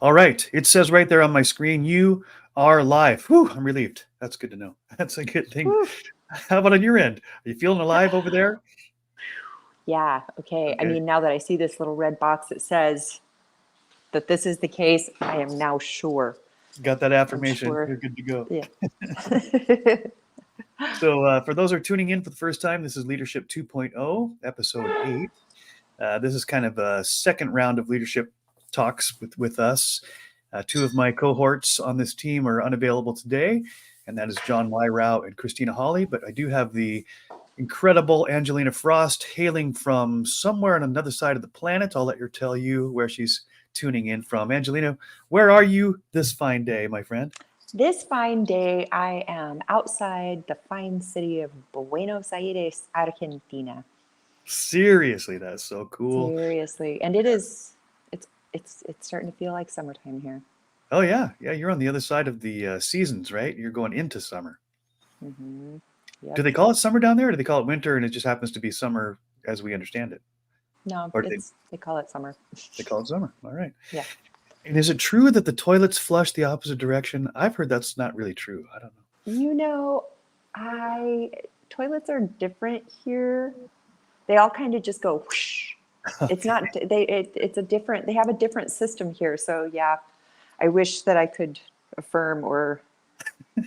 All right. It says right there on my screen, you are live. Whew, I'm relieved. That's good to know. That's a good thing. Whew. How about on your end? Are you feeling alive over there? Yeah, okay. I Okay. mean, now that I see this little red box that says that this is the case, I am now sure. Got that I'm affirmation. sure. You're good to go. Yeah. So, for those who are tuning in for the first time, this is Leadership 2.0, episode 8. This is kind of a second round of leadership talks with us. Two of my cohorts on this team are unavailable today, and that is John Wyrau and Christina Hawley. But I do have the incredible Angelina Frost hailing from somewhere on another side of the planet. I'll let her tell you where she's tuning in from. Angelina, where are you this fine day, my friend? This fine day, I am outside the fine city of Buenos Aires, Argentina. Seriously, that's so cool. Seriously. And it is, it's starting to feel like summertime here. Oh yeah, yeah. You're on the other side of the seasons, right? You're going into summer. Mm-hmm. Do Yep. they call it summer down there, or do they call it winter, and it just happens to be summer as we understand it? No, Or do they call it summer. they call it summer? All right. Yeah. And is it true that the toilets flush the opposite direction? I've heard that's not really true. I don't You know, I toilets are different here. They all kind of just go whoosh. know. It's not it's a different they have a different system here. So yeah, I wish that I could affirm or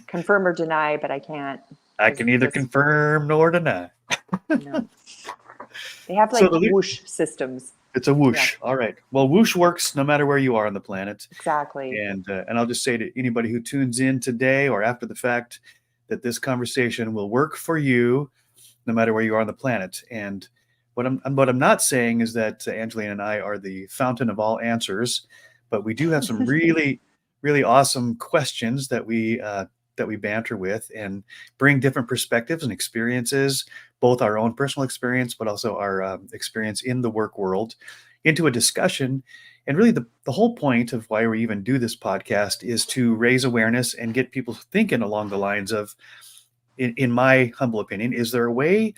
confirm or deny, but I can't I because can neither this confirm nor deny. no. They have So like whoosh systems. it's a Yeah, whoosh. All right. Well, whoosh works no matter where you are on the planet. exactly. And I'll just say to anybody who tunes in today or after the fact that this conversation will work for you no matter where you are on the planet. And what I'm not saying is that Angelina and I are the fountain of all answers, but we do have some really awesome questions that we banter with and bring different perspectives and experiences, both our own personal experience, but also our experience in the work world, into a discussion. And really, the whole point of why we even do this podcast is to raise awareness and get people thinking along the lines of, in my humble opinion, is there a way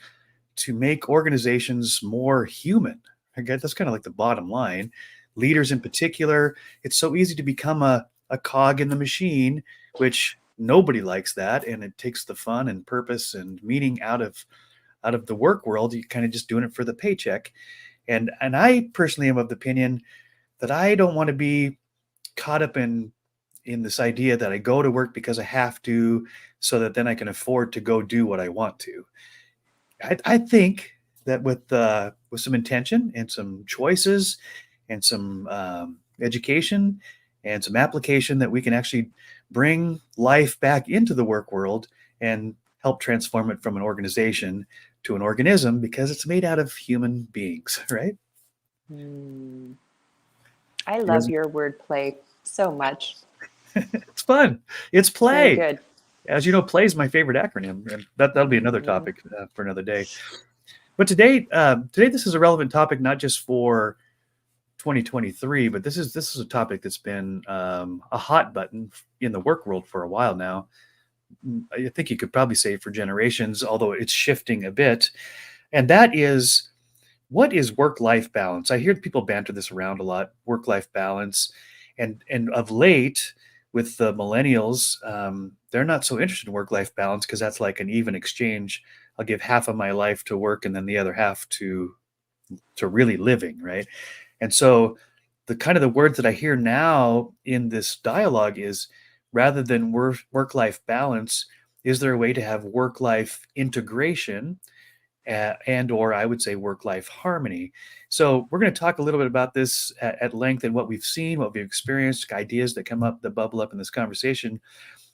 to make organizations more human? I guess that's kind of like the bottom line. Leaders in particular, it's so easy to become a cog in the machine, which nobody likes that. And it takes the fun and purpose and meaning out of the work world. You're kind of just doing it for the paycheck. And I personally am of the opinion that I don't want to be caught up in this idea that I go to work because I have to, so that then I can afford to go do what I want to. I think that with some intention and some choices and some education and some application, that we can actually bring life back into the work world and help transform it from an organization to an organism, because it's made out of human beings, right? Hmm. I Yes. love your wordplay so much. It's fun. It's Very play. good. As you know, play is my favorite acronym, and that'll be another Hmm. topic for another day. But today this is a relevant topic not just for 2023, but this is a topic that's been a hot button in the work world for a while now. I think you could probably say for generations, although it's shifting a bit. And that is, what is work-life balance? I hear people banter this around a lot, work-life balance, and of late with the millennials, they're not so interested in work-life balance because that's like an even exchange. I'll give half of my life to work and then the other half to really living, right? And so the kind of the words that I hear now in this dialogue is, rather than work-life balance, is there a way to have work-life integration, and or I would say work-life harmony? So we're going to talk a little bit about this at length, and what we've seen, what we've experienced, ideas that come up, that bubble up in this conversation.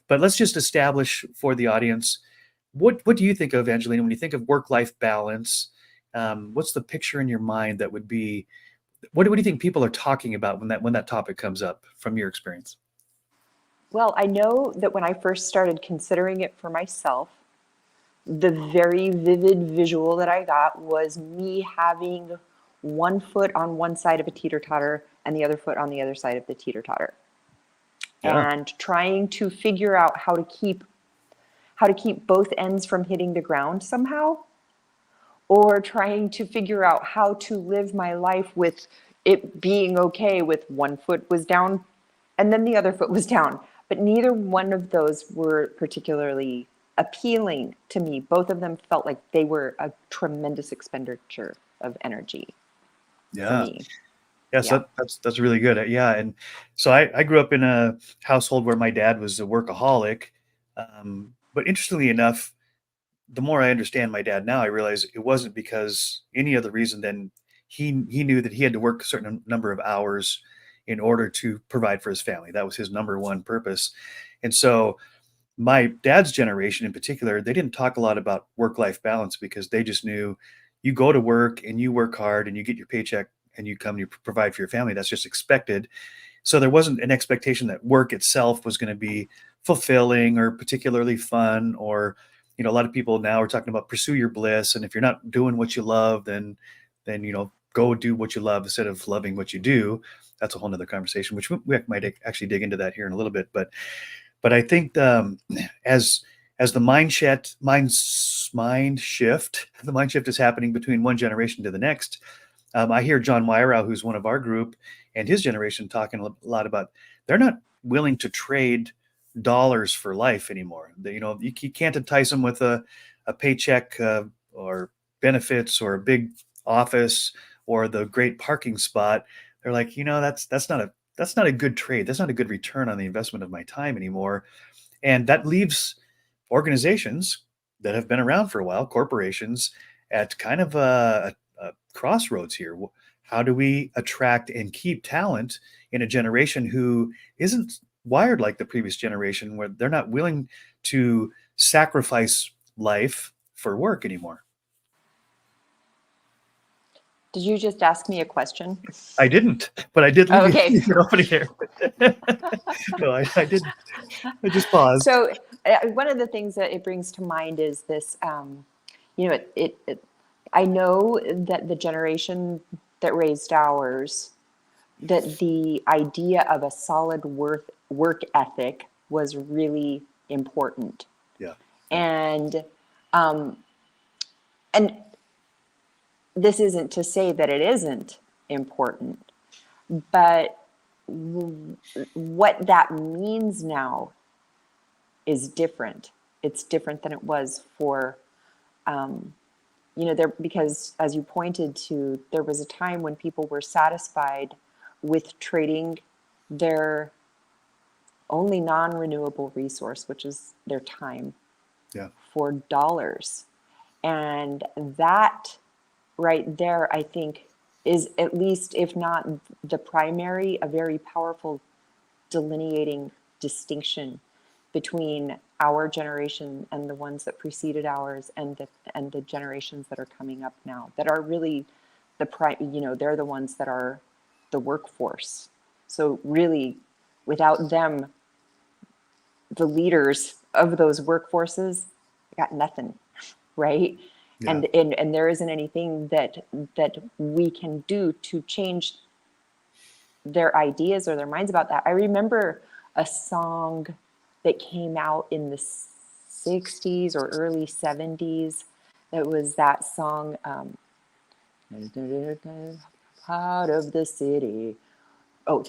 But let's just establish for the audience, what do you think of, Angelina, when you think of work-life balance? What's the picture in your mind that would be, what do you think people are talking about when that topic comes up from your experience? Well, I know that when I first started considering it for myself, the very vivid visual that I got was me having one foot on one side of a teeter totter and the other foot on the other side of the teeter totter, Yeah. and trying to figure out how to keep both ends from hitting the ground somehow, or trying to figure out how to live my life with it being okay with one foot was down and then the other foot was down. But neither one of those were particularly appealing to me. Both of them felt like they were a tremendous expenditure of energy for Yeah. me. Yes, Yeah. that's really good. Yeah, and so I grew up in a household where my dad was a workaholic, but interestingly enough, the more I understand my dad now, I realize it wasn't because any other reason than he knew that he had to work a certain number of hours in order to provide for his family. That was his number one purpose. And so my dad's generation in particular, they didn't talk a lot about work-life balance because they just knew you go to work and you work hard and you get your paycheck and you come and you provide for your family. That's just expected. So there wasn't an expectation that work itself was going to be fulfilling or particularly fun. Or, a lot of people now are talking about pursue your bliss, and if you're not doing what you love, then go do what you love instead of loving what you do. That's a whole nother conversation, which we might actually dig into that here in a little bit. But I think as the mind shift, the mind shift is happening between one generation to the next. I hear John Wyrau, who's one of our group, and his generation talking a lot about they're not willing to trade dollars for life anymore. You can't entice them with a paycheck or benefits or a big office or the great parking spot. They're like, that's not a good trade. That's not a good return on the investment of my time anymore. And that leaves organizations that have been around for a while, corporations, at kind of a crossroads here. How do we attract and keep talent in a generation who isn't wired like the previous generation, where they're not willing to sacrifice life for work anymore? Did you just ask me a question? I didn't, but I did Oh, leave okay. an opening here. No, I didn't. I just paused. So one of the things that it brings to mind is this, I know that the generation that raised ours, that the idea of a solid work ethic was really important. Yeah. And and this isn't to say that it isn't important, but what that means now is different. It's different than it was for, because as you pointed to, there was a time when people were satisfied with trading their only non-renewable resource, which is their time, Yeah. for dollars. And that right there, I think, is at least, if not the primary, a very powerful delineating distinction between our generation and the ones that preceded ours, and the generations that are coming up now, that are really they're the ones that are the workforce. So really, without them, the leaders of those workforces got nothing, right? Yeah. And there isn't anything that we can do to change their ideas or their minds about that. I remember a song that came out in the 60s or early 70s. It was that song, Part of the City. Oh,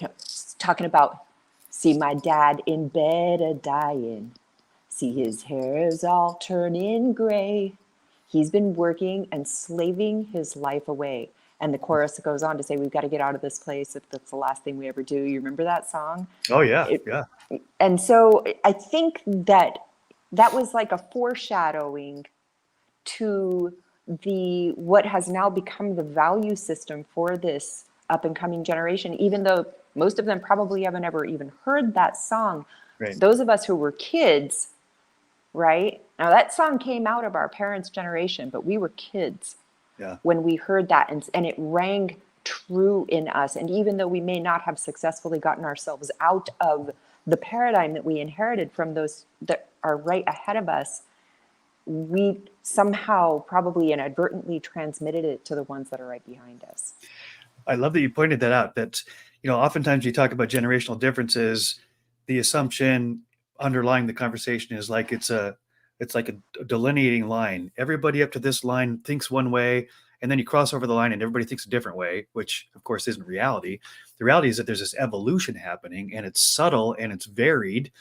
talking about, see my dad in bed a dying. See his hair's all turning gray. He's been working and slaving his life away. And the chorus goes on to say, we've got to get out of this place if that's the last thing we ever do. You remember that song? Oh yeah. Yeah. And so I think that was like a foreshadowing to what has now become the value system for this up and coming generation, even though most of them probably haven't ever even heard that song. Right. Those of us who were kids, right? Now that song came out of our parents' generation, but we were kids when we heard that, and it rang true in us. And even though we may not have successfully gotten ourselves out of the paradigm that we inherited from those that are right ahead of us, we somehow probably inadvertently transmitted it to the ones that are right behind us. I love that you pointed that out, that, oftentimes you talk about generational differences, the assumption underlying the conversation is like it's like a delineating line. Everybody up to this line thinks one way, and then you cross over the line and everybody thinks a different way, which of course isn't reality. The reality is that there's this evolution happening, and it's subtle and it's varied.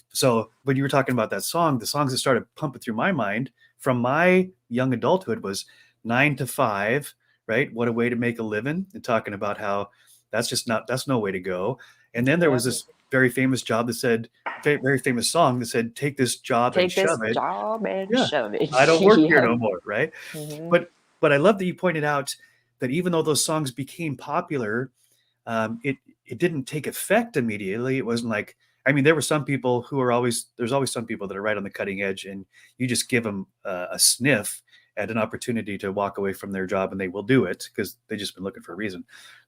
So when you were talking about that song, the songs that started pumping through my mind from my young adulthood was 9 to 5, right? What a way to make a living, and talking about how that's no way to go. And then there was Yep. this very famous job that said, very famous song that said, take this job and Take this shove it. job and Yeah, shove it. I don't work here Yep. no more, right? Hmm. But I love that you pointed out that even though those songs became popular, it didn't take effect immediately. It wasn't like, I mean, there were some people who are always, there's always some people that are right on the cutting edge, and you just give them a sniff at an opportunity to walk away from their job, and they will do it because they just been looking for a reason.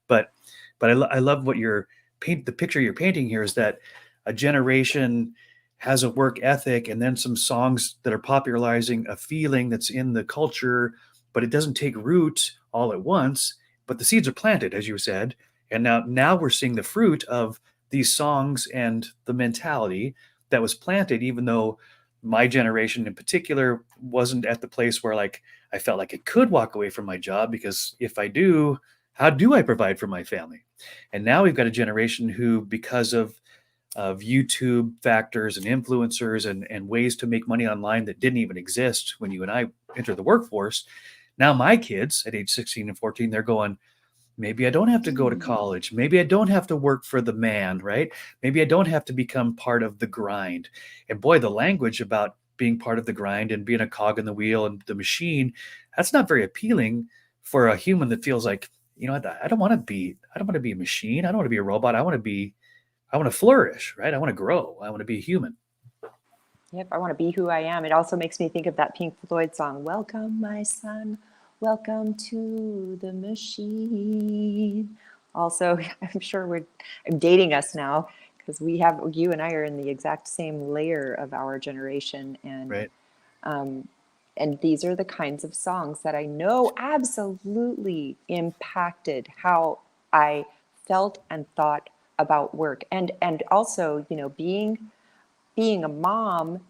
But I love what the picture you're painting here is that a generation has a work ethic, and then some songs that are popularizing a feeling that's in the culture, but it doesn't take root all at once. But the seeds are planted, as you said, and now we're seeing the fruit of these songs and the mentality that was planted, even though my generation in particular wasn't at the place where like I felt like I could walk away from my job, because if I do, how do I provide for my family? And now we've got a generation who, because of YouTube factors and influencers and ways to make money online that didn't even exist when you and I entered the workforce. Now my kids at age 16 and 14, they're going, maybe I don't have to go to college. Maybe I don't have to work for the man, right? Maybe I don't have to become part of the grind. And boy, the language about being part of the grind and being a cog in the wheel and the machine, that's not very appealing for a human that feels like, I don't want to be a machine. I don't want to be a robot. I want to flourish, right? I want to grow. I want to be a human. Yep, I want to be who I am. It also makes me think of that Pink Floyd song, Welcome, my son, welcome to the machine. Also, I'm sure I'm dating us now, because you and I are in the exact same layer of our generation. And Right. and these are the kinds of songs that I know absolutely impacted how I felt and thought about work. And also, being a mom,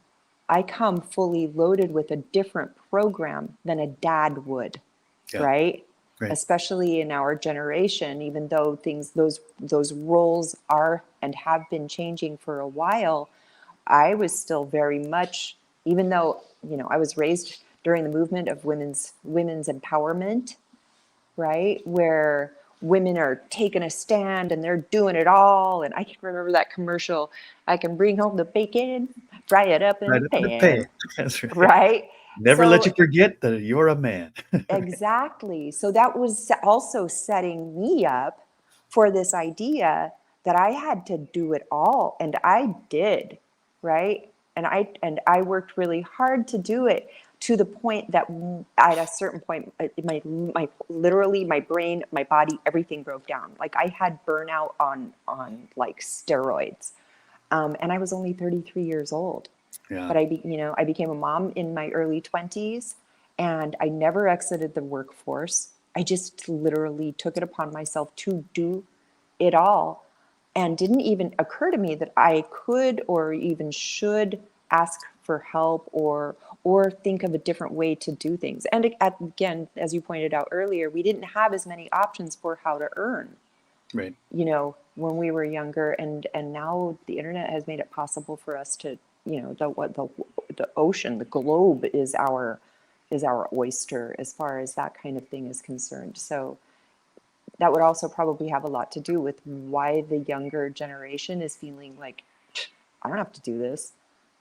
I come fully loaded with a different program than a dad would, Yeah. right? Right. Especially in our generation, even though those roles are and have been changing for a while, I was still very much, even though, I was raised during the movement of women's empowerment, right? Where women are taking a stand and they're doing it all. And I can remember that commercial, I can bring home the bacon, fry it up in Right a up in the pan. pan, That's right. right? Never let you So forget that you're a man. exactly. So that was also setting me up for this idea that I had to do it all, and I did, right? And I worked really hard to do it, to the point that at a certain point, my literally my brain, my body, everything broke down. Like I had burnout on like steroids, and I was only 33 years old. Yeah. But I became a mom in my early 20s, and I never exited the workforce. I just literally took it upon myself to do it all, and didn't even occur to me that I could or even should ask for help or think of a different way to do things. And again, as you pointed out earlier, we didn't have as many options for how to earn, Right. when we were younger, and now the internet has made it possible for us to, the ocean, the globe is our oyster as far as that kind of thing is concerned. So that would also probably have a lot to do with why the younger generation is feeling like, I don't have to do this.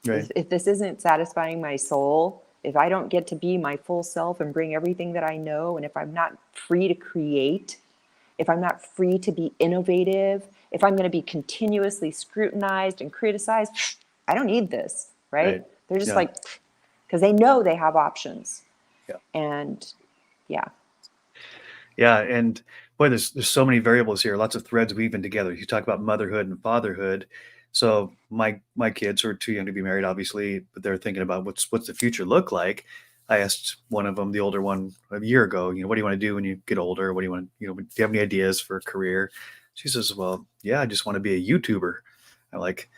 Right. If this isn't satisfying my soul, if I don't get to be my full self and bring everything that I know, and if I'm not free to create, if I'm not free to be innovative, if I'm going to be continuously scrutinized and criticized, I don't need this, right? Right. They're just Yeah. like, because they know they have options. Yeah. And yeah. Yeah. And boy, there's so many variables here, lots of threads weaving together. You talk about motherhood and fatherhood. So my kids are too young to be married, obviously, but they're thinking about what's the future look like. I asked one of them, the older one, a year ago, what do you want to do when you get older? What do you want to, do you have any ideas for a career? She says, well, yeah, I just want to be a YouTuber. I'm like,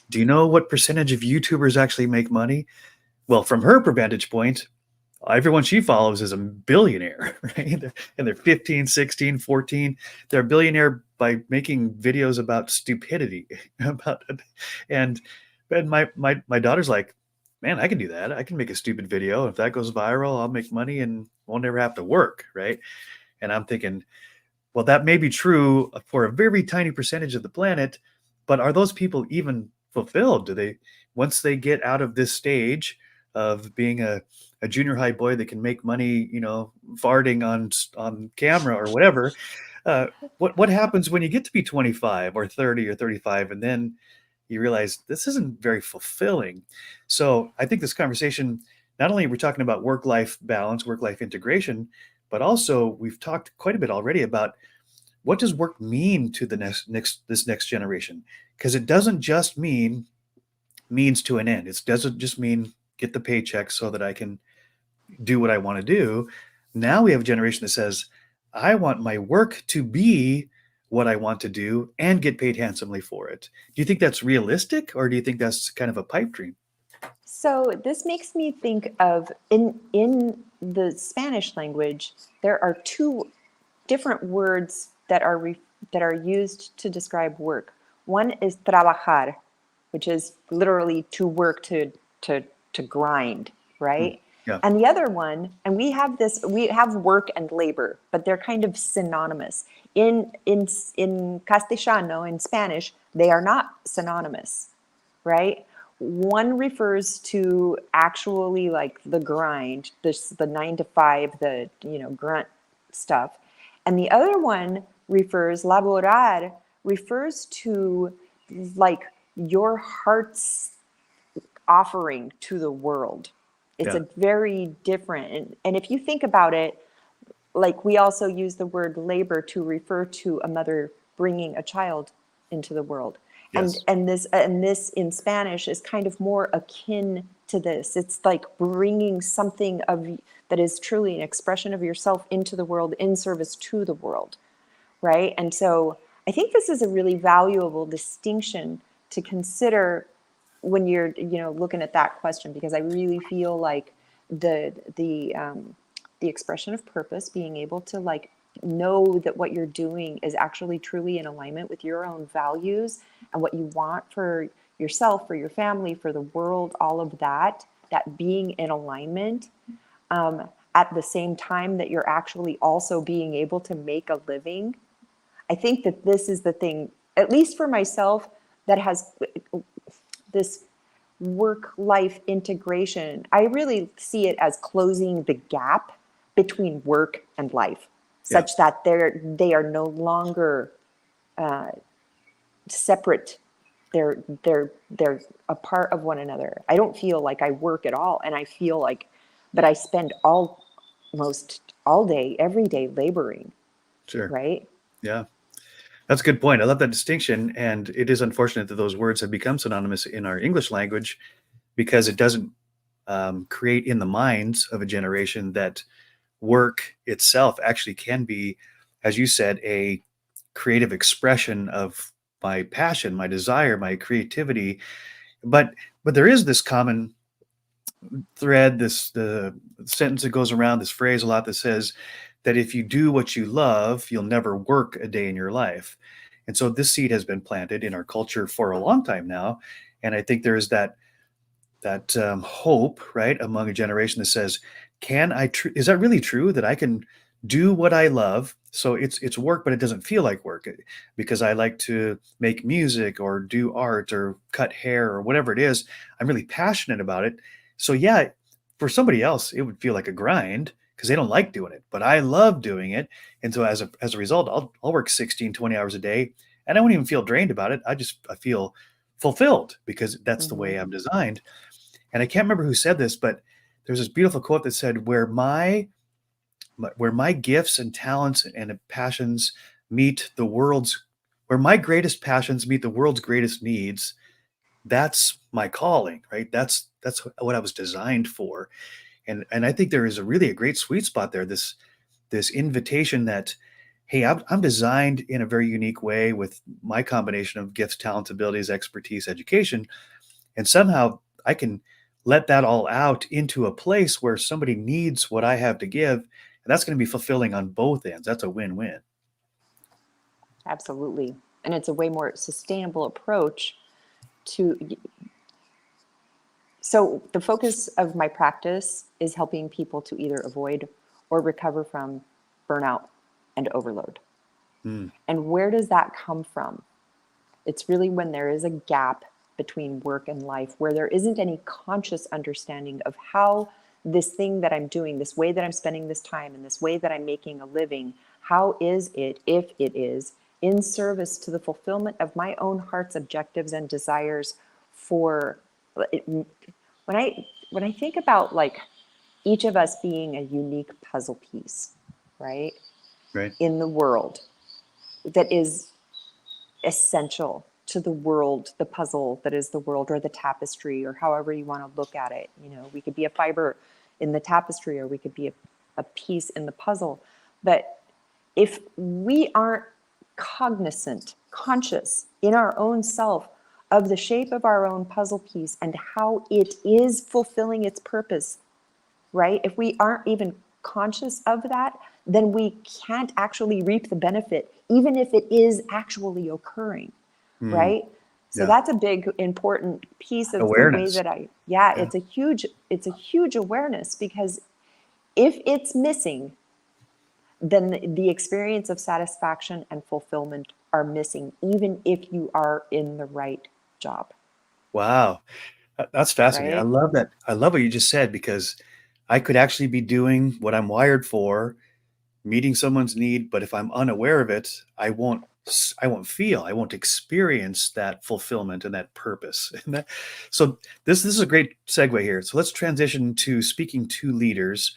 do you know what percentage of YouTubers actually make money? Well, from her vantage point, everyone she follows is a billionaire, right? And they're 15, 16, 14. They're a billionaire by making videos about stupidity. about and my daughter's like, man, I can do that. I can make a stupid video. If that goes viral, I'll make money and won't ever have to work, right? And I'm thinking, well, that may be true for a very tiny percentage of the planet, but are those people even fulfilled? Do they, once they get out of this stage of being a junior high boy that can make money, farting on camera or whatever, what happens when you get to be 25 or 30 or 35, and then you realize this isn't very fulfilling? So I think this conversation, not only are we talking about work-life balance, work-life integration, but also we've talked quite a bit already about what does work mean to the this next generation? Because it doesn't just mean means to an end. It doesn't just mean get the paycheck so that I can do what I want to do. Now we have a generation that says, I want my work to be what I want to do and get paid handsomely for it. Do you think that's realistic, or do you think that's kind of a pipe dream? So this makes me think of in the Spanish language, there are two different words that are used to describe work. One is trabajar, which is literally to work, to grind, right? Yeah. And the other one, and we have work and labor, but they're kind of synonymous. In Castellano, in Spanish, they are not synonymous, right? One refers to actually like the grind, the 9 to 5, the grunt stuff, and the other one laborar refers to like your heart's offering to the world. It's Yeah. a very different, and if you think about it, like we also use the word labor to refer to a mother bringing a child into the world. Yes. And this in Spanish is kind of more akin to this. It's like bringing something that is truly an expression of yourself into the world in service to the world, right? And so I think this is a really valuable distinction to consider when you're looking at that question, because I really feel like the expression of purpose, being able to like know that what you're doing is actually truly in alignment with your own values and what you want for yourself, for your family, for the world, all of that being in alignment, at the same time that you're actually also being able to make a living. I think that this is the thing, at least for myself, that has this work-life integration. I really see it as closing the gap between work and life, Yeah. such that they are no longer separate. They're a part of one another. I don't feel like I work at all, and I feel like, but I spend almost all day, every day laboring. Sure. Right? Yeah. That's a good point. I love that distinction. And it is unfortunate that those words have become synonymous in our English language, because it doesn't create in the minds of a generation that work itself actually can be, as you said, a creative expression of my passion, my desire, my creativity. But there is this common thread, the sentence that goes around, this phrase a lot that says that if you do what you love, you'll never work a day in your life. And so this seed has been planted in our culture for a long time now. And I think there is that hope, right, among a generation that says, is that really true, that I can do what I love? So it's work, but it doesn't feel like work, because I like to make music or do art or cut hair or whatever it is. I'm really passionate about it. So yeah, for somebody else, it would feel like a grind because they don't like doing it, but I love doing it. And so as a result, I'll work 16, 20 hours a day, and I won't even feel drained about it. I feel fulfilled because that's the way I'm designed. And I can't remember who said this, but there's this beautiful quote that said, where my gifts and talents and passions meet the world's, where my greatest passions meet the world's greatest needs, that's my calling, right? That's what I was designed for. And I think there is a great sweet spot there, this invitation that, hey, I'm designed in a very unique way with my combination of gifts, talents, abilities, expertise, education, and somehow I can let that all out into a place where somebody needs what I have to give, and that's going to be fulfilling on both ends. That's a win-win. Absolutely. And it's a way more sustainable approach to. So, the focus of my practice is helping people to either avoid or recover from burnout and overload. Mm, And where does that come from? It's really when there is a gap between work and life, where there isn't any conscious understanding of how this thing that I'm doing, this way that I'm spending this time, and this way that I'm making a living, how is it, if it is, in service to the fulfillment of my own heart's objectives and desires for it, when I think about like each of us being a unique puzzle piece, right, right. in the world that is essential to the world, the puzzle that is the world, or the tapestry, or however you want to look at it. You know, we could be a fiber in the tapestry, or we could be a piece in the puzzle. But if we aren't cognizant, conscious in our own self of the shape of our own puzzle piece and how it is fulfilling its purpose, right? If we aren't even conscious of that, then we can't actually reap the benefit, even if it is actually occurring, Mm, right? So yeah. that's a big important piece of the way Awareness. that Yeah. it's a huge awareness, because if it's missing, then the experience of satisfaction and fulfillment are missing, even if you are in the right job, Wow. That's fascinating. I right? love that. I love what you just said, because I could actually be doing what I'm wired for, meeting someone's need, but if I'm unaware of it, I won't feel, I won't experience that fulfillment and that purpose. And that, so this is a great segue here. So let's transition to speaking to leaders.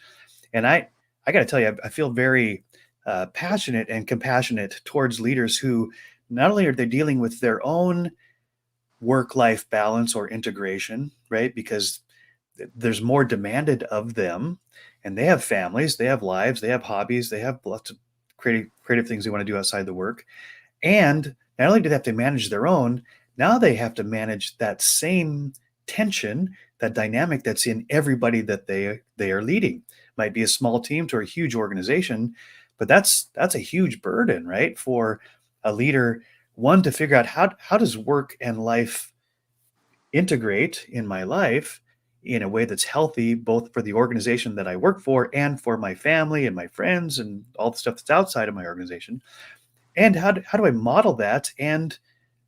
And I got to tell you, I feel very passionate and compassionate towards leaders who not only are they dealing with their own work-life balance or integration, right? Because there's more demanded of them, and they have families, they have lives, they have hobbies, they have lots of creative things they want to do outside the work. And not only do they have to manage their own, now they have to manage that same tension, that dynamic that's in everybody that they are leading. Might be a small team to a huge organization, but that's a huge burden, right? For a leader, one, to figure out how does work and life integrate in my life in a way that's healthy, both for the organization that I work for and for my family and my friends and all the stuff that's outside of my organization. And how do I model that and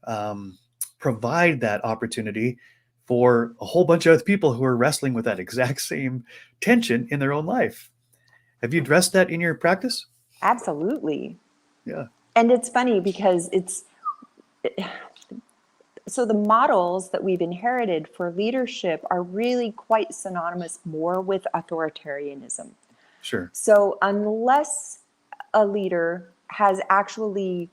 um, provide that opportunity for a whole bunch of other people who are wrestling with that exact same tension in their own life? Have you addressed that in your practice? Absolutely. Yeah, And it's funny because it's so the models that we've inherited for leadership are really quite synonymous more with authoritarianism. sure. So unless a leader has actually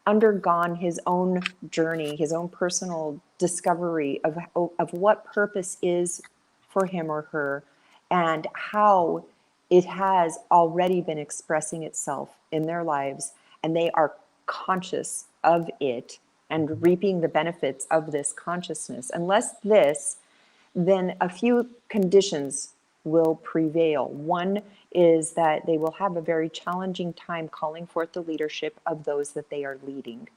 undergone his own journey, his own personal discovery of what purpose is for him or her, and how it has already been expressing itself in their lives, and they are conscious of it and reaping the benefits of this consciousness. Unless this, then a few conditions will prevail. One is that they will have a very challenging time calling forth the leadership of those that they are leading,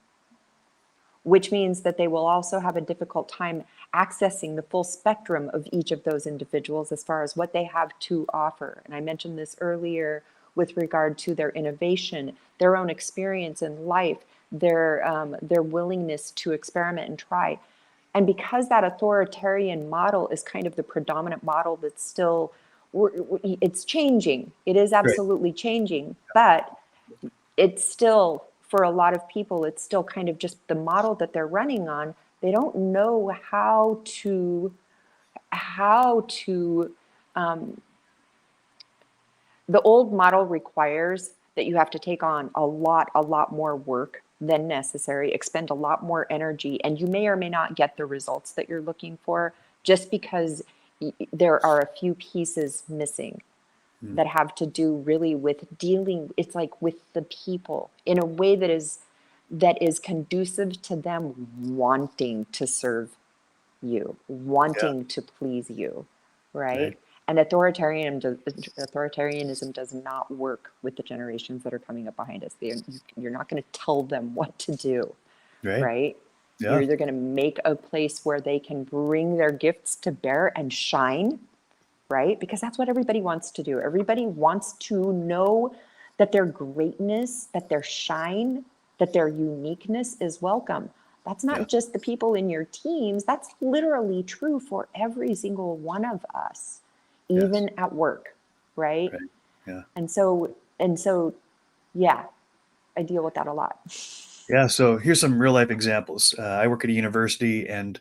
which means that they will also have a difficult time accessing the full spectrum of each of those individuals as far as what they have to offer. And I mentioned this earlier with regard to their innovation, their own experience in life, their willingness to experiment and try. And because that authoritarian model is kind of the predominant model that's still, it's changing. It is Great. absolutely changing, but it's still, for a lot of people, it's still kind of just the model that they're running on. They don't know how to the old model requires that you have to take on a lot more work than necessary, expend a lot more energy, and you may or may not get the results that you're looking for just because there are a few pieces missing Mm. that have to do really with dealing, it's like with the people in a way that is conducive to them wanting to serve you, Yeah. wanting to please you, right? Right. And authoritarianism does not work with the generations that are coming up behind us. You're not going to tell them what to do, Right. right? You're Yeah. either going to make a place where they can bring their gifts to bear and shine, right? Because that's what everybody wants to do. Everybody wants to know that their greatness, that their shine, that their uniqueness is welcome. That's Yeah. not just the people in your teams, that's literally true for every single one of us, Yes. even at work, right? Right. Yeah. And so, yeah, I deal with that a lot. Yeah. So here's some real life examples. I work at a university, and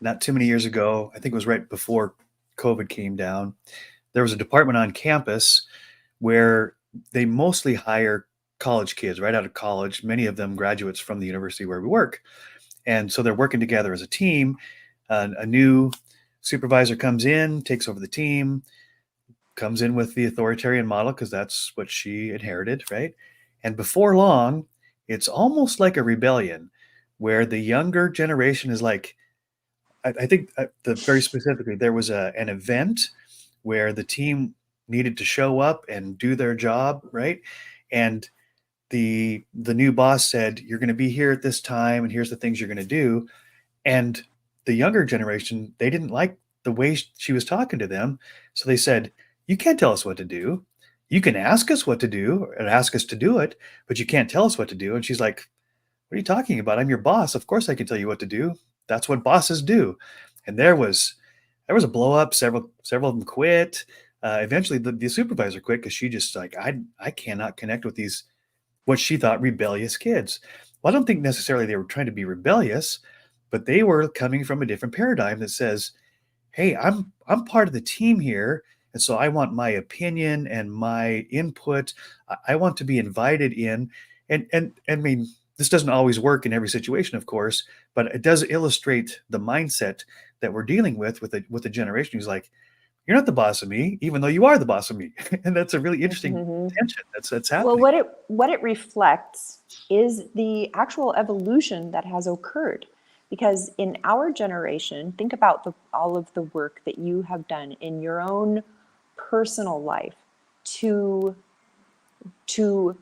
not too many years ago, I think it was right before COVID came down, there was a department on campus where they mostly hire college kids right out of college, many of them graduates from the university where we work. And so they're working together as a team. A new supervisor comes in, takes over the team, comes in with the authoritarian model because that's what she inherited, right? And before long, it's almost like a rebellion where the younger generation is like, I think the very specifically, there was an event where the team needed to show up and do their job, right? And the new boss said, "You're going to be here at this time, and here's the things you're going to do." And the younger generation, they didn't like the way she was talking to them, so they said, "You can't tell us what to do. You can ask us what to do and ask us to do it, but you can't tell us what to do." And she's like, "What are you talking about? I'm your boss. Of course I can tell you what to do. That's what bosses do." And there was a blow up. Several of them quit. Eventually, the supervisor quit because she just like, I cannot connect with these what she thought rebellious kids. Well, I don't think necessarily they were trying to be rebellious, but they were coming from a different paradigm that says, "Hey, I'm part of the team here, and so I want my opinion and my input. I want to be invited in." And I mean, this doesn't always work in every situation, of course, but it does illustrate the mindset that we're dealing with a generation who's like, "You're not the boss of me, even though you are the boss of me." And that's a really interesting tension that's Well, happening. what it reflects is the actual evolution that has occurred. Because in our generation, think about all of the work that you have done in your own personal life to to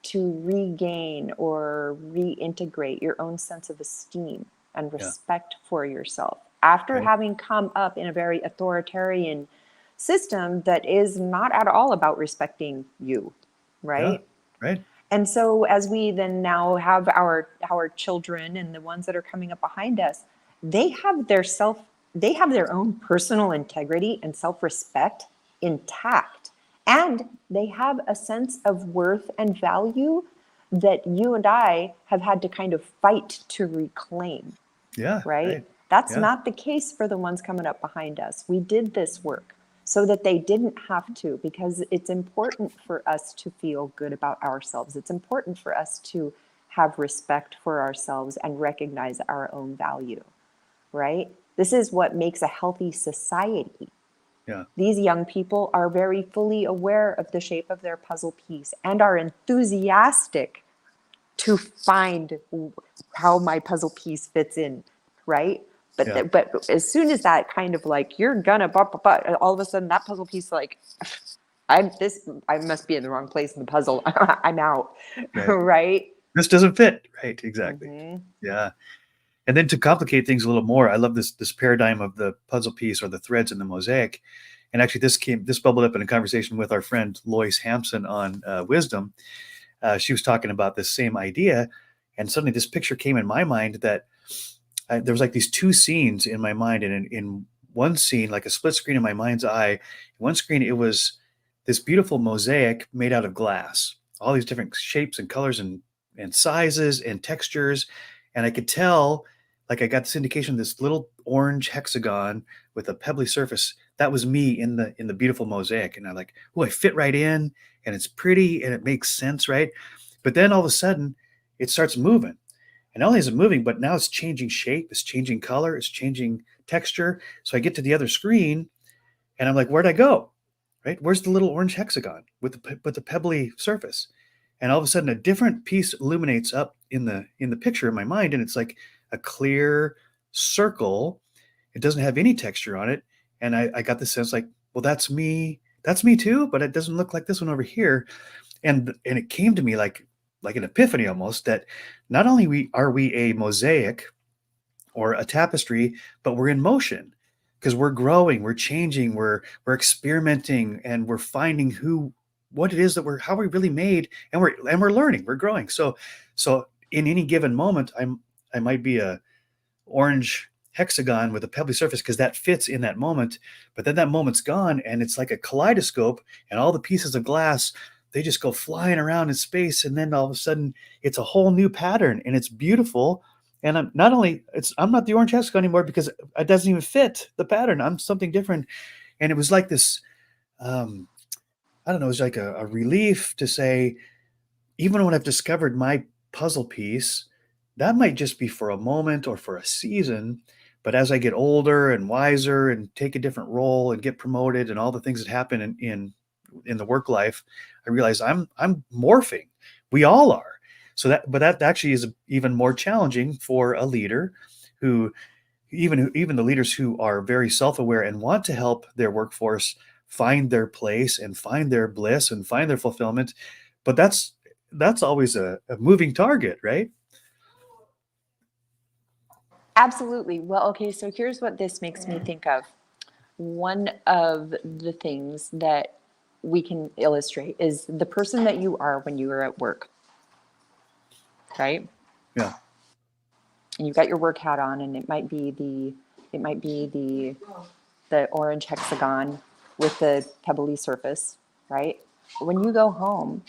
to regain or reintegrate your own sense of esteem and Yeah. respect for yourself after Right. having come up in a very authoritarian system that is not at all about respecting you, Yeah. right? Right. And so as we then now have our children and the ones that are coming up behind us, they have they have their own personal integrity and self-respect intact. And they have a sense of worth and value that you and I have had to kind of fight to reclaim, Yeah. right? Right. That's Yeah. not the case for the ones coming up behind us. We did this work so that they didn't have to, because it's important for us to feel good about ourselves. It's important for us to have respect for ourselves and recognize our own value, right? This is what makes a healthy society. Yeah. These young people are very fully aware of the shape of their puzzle piece and are enthusiastic to find how my puzzle piece fits in, right? But Yeah. but as soon as that kind of like you're gonna all of a sudden that puzzle piece like I must be in the wrong place in the puzzle. I'm out, Right. right? This doesn't fit. Right. Exactly. Mm-hmm. Yeah. And then to complicate things a little more, I love this paradigm of the puzzle piece or the threads in the mosaic. And actually, this bubbled up in a conversation with our friend Lois Hampson on wisdom. She was talking about this same idea, and suddenly this picture came in my mind that there was like these two scenes in my mind, and in one scene, like a split screen in my mind's eye, in one screen it was this beautiful mosaic made out of glass, all these different shapes and colors and sizes and textures, and I could tell, like I got this indication of this little orange hexagon with a pebbly surface. That was me in the beautiful mosaic, and I'm like, oh, I fit right in, and it's pretty, and it makes sense, right? But then all of a sudden, it starts moving, and not only is it moving, but now it's changing shape, it's changing color, it's changing texture. So I get to the other screen, and I'm like, where'd I go? Right? Where's the little orange hexagon with the pebbly surface? And all of a sudden, a different piece illuminates up in the picture in my mind, and it's like a clear circle. It doesn't have any texture on it. And I got the sense like, well, that's me too, but it doesn't look like this one over here. And it came to me like an epiphany almost, that not only are we a mosaic or a tapestry, but we're in motion, because we're growing, we're changing, we're experimenting, and we're finding what it is that how we really made, and we're learning, we're growing. So in any given moment, I might be a orange hexagon with a pebbly surface because that fits in that moment, but then that moment's gone, and it's like a kaleidoscope, and all the pieces of glass, they just go flying around in space, and then all of a sudden it's a whole new pattern, and it's beautiful. And I'm not the orange hexagon anymore because it doesn't even fit the pattern. I'm something different. And it was like this, I don't know, it was like a relief to say, even when I've discovered my puzzle piece, that might just be for a moment or for a season. But as I get older and wiser and take a different role and get promoted and all the things that happen in the work life, I realize I'm morphing. We all are. So that actually is even more challenging for a leader who, even the leaders who are very self-aware and want to help their workforce find their place and find their bliss and find their fulfillment. But that's always a moving target, right? Absolutely. Well, okay, so here's what this makes me think of. One of the things that we can illustrate is the person that you are when you are at work, right? Yeah. And you've got your work hat on, and it might be the orange hexagon with the pebbly surface, right? When you go home,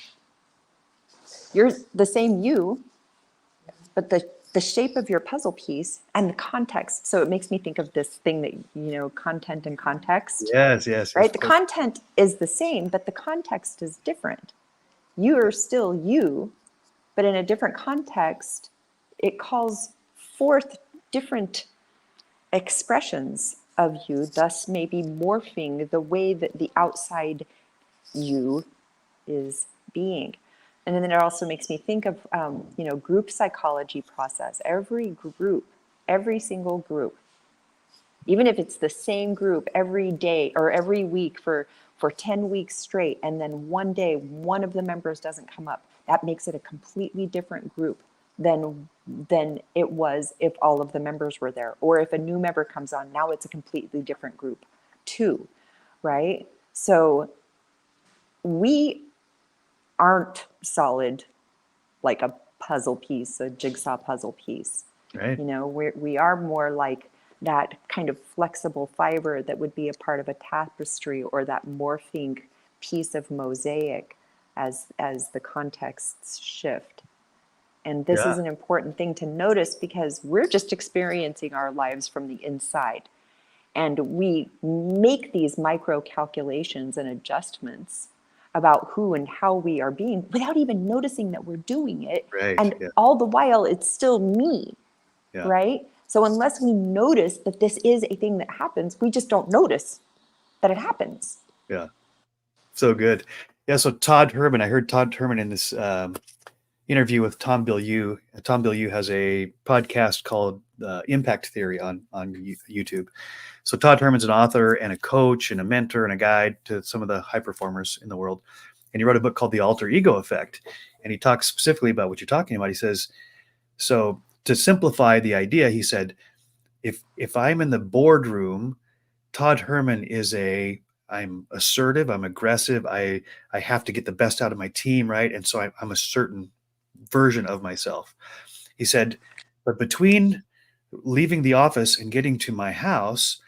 you're the same you, but the shape of your puzzle piece and the context. So it makes me think of this thing that, content and context. Yes. Right? The content is the same, but the context is different. You are still you, but in a different context, it calls forth different expressions of you, thus maybe morphing the way that the outside you is being. And then it also makes me think of, group psychology process. Every single group, even if it's the same group every day or every week for 10 weeks straight, and then one day one of the members doesn't come up, that makes it a completely different group than it was if all of the members were there. Or if a new member comes on, now it's a completely different group too, right? So we aren't solid like a puzzle piece, a jigsaw puzzle piece. Right. We are more like that kind of flexible fiber that would be a part of a tapestry, or that morphing piece of mosaic as the contexts shift. And this is an important thing to notice, because we're just experiencing our lives from the inside. And we make these micro calculations and adjustments about who and how we are being without even noticing that we're doing it. Right. And all the while, it's still me, right? So unless we notice that this is a thing that happens, we just don't notice that it happens. Yeah. So good. Yeah. So Todd Herman, I heard Todd Herman in this interview with Tom Bilyeu. Tom Bilyeu has a podcast called Impact Theory on YouTube. So Todd Herman's an author and a coach and a mentor and a guide to some of the high performers in the world. And he wrote a book called The Alter Ego Effect. And he talks specifically about what you're talking about. He says, so to simplify the idea, he said, if I'm in the boardroom, Todd Herman is I'm assertive, I'm aggressive, I have to get the best out of my team, right? And so I'm a certain version of myself. He said, but between leaving the office and getting to my house,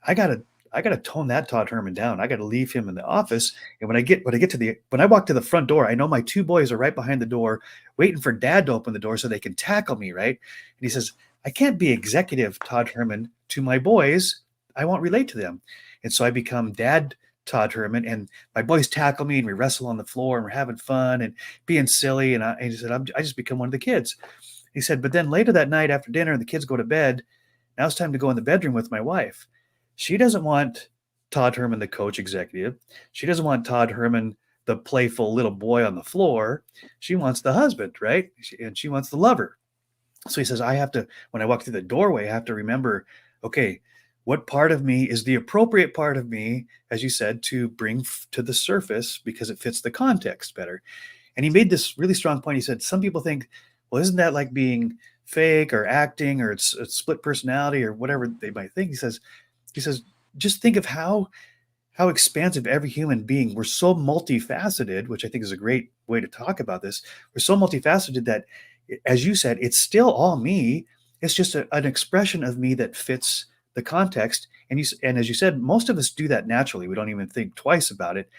I gotta tone that Todd Herman down. I gotta leave him in the office. And when I walk to the front door, I know my two boys are right behind the door, waiting for dad to open the door so they can tackle me, right? And he says, I can't be executive Todd Herman to my boys. I won't relate to them. And so I become dad Todd Herman, and my boys tackle me and we wrestle on the floor and we're having fun and being silly. And he said, I just become one of the kids. He said, but then later that night after dinner and the kids go to bed, now it's time to go in the bedroom with my wife. She doesn't want Todd Herman, the coach executive. She doesn't want Todd Herman, the playful little boy on the floor. She wants the husband, right? And she wants the lover. So he says, I have to, when I walk through the doorway, I have to remember, okay, what part of me is the appropriate part of me, as you said, to bring to the surface because it fits the context better. And he made this really strong point. He said, some people think, well, isn't that like being fake or acting, or it's a split personality or whatever they might think? He says, just think of how expansive every human being. We're so multifaceted, which I think is a great way to talk about this. We're so multifaceted that, as you said, it's still all me. It's just an expression of me that fits the context. And as you said, most of us do that naturally. We don't even think twice about it.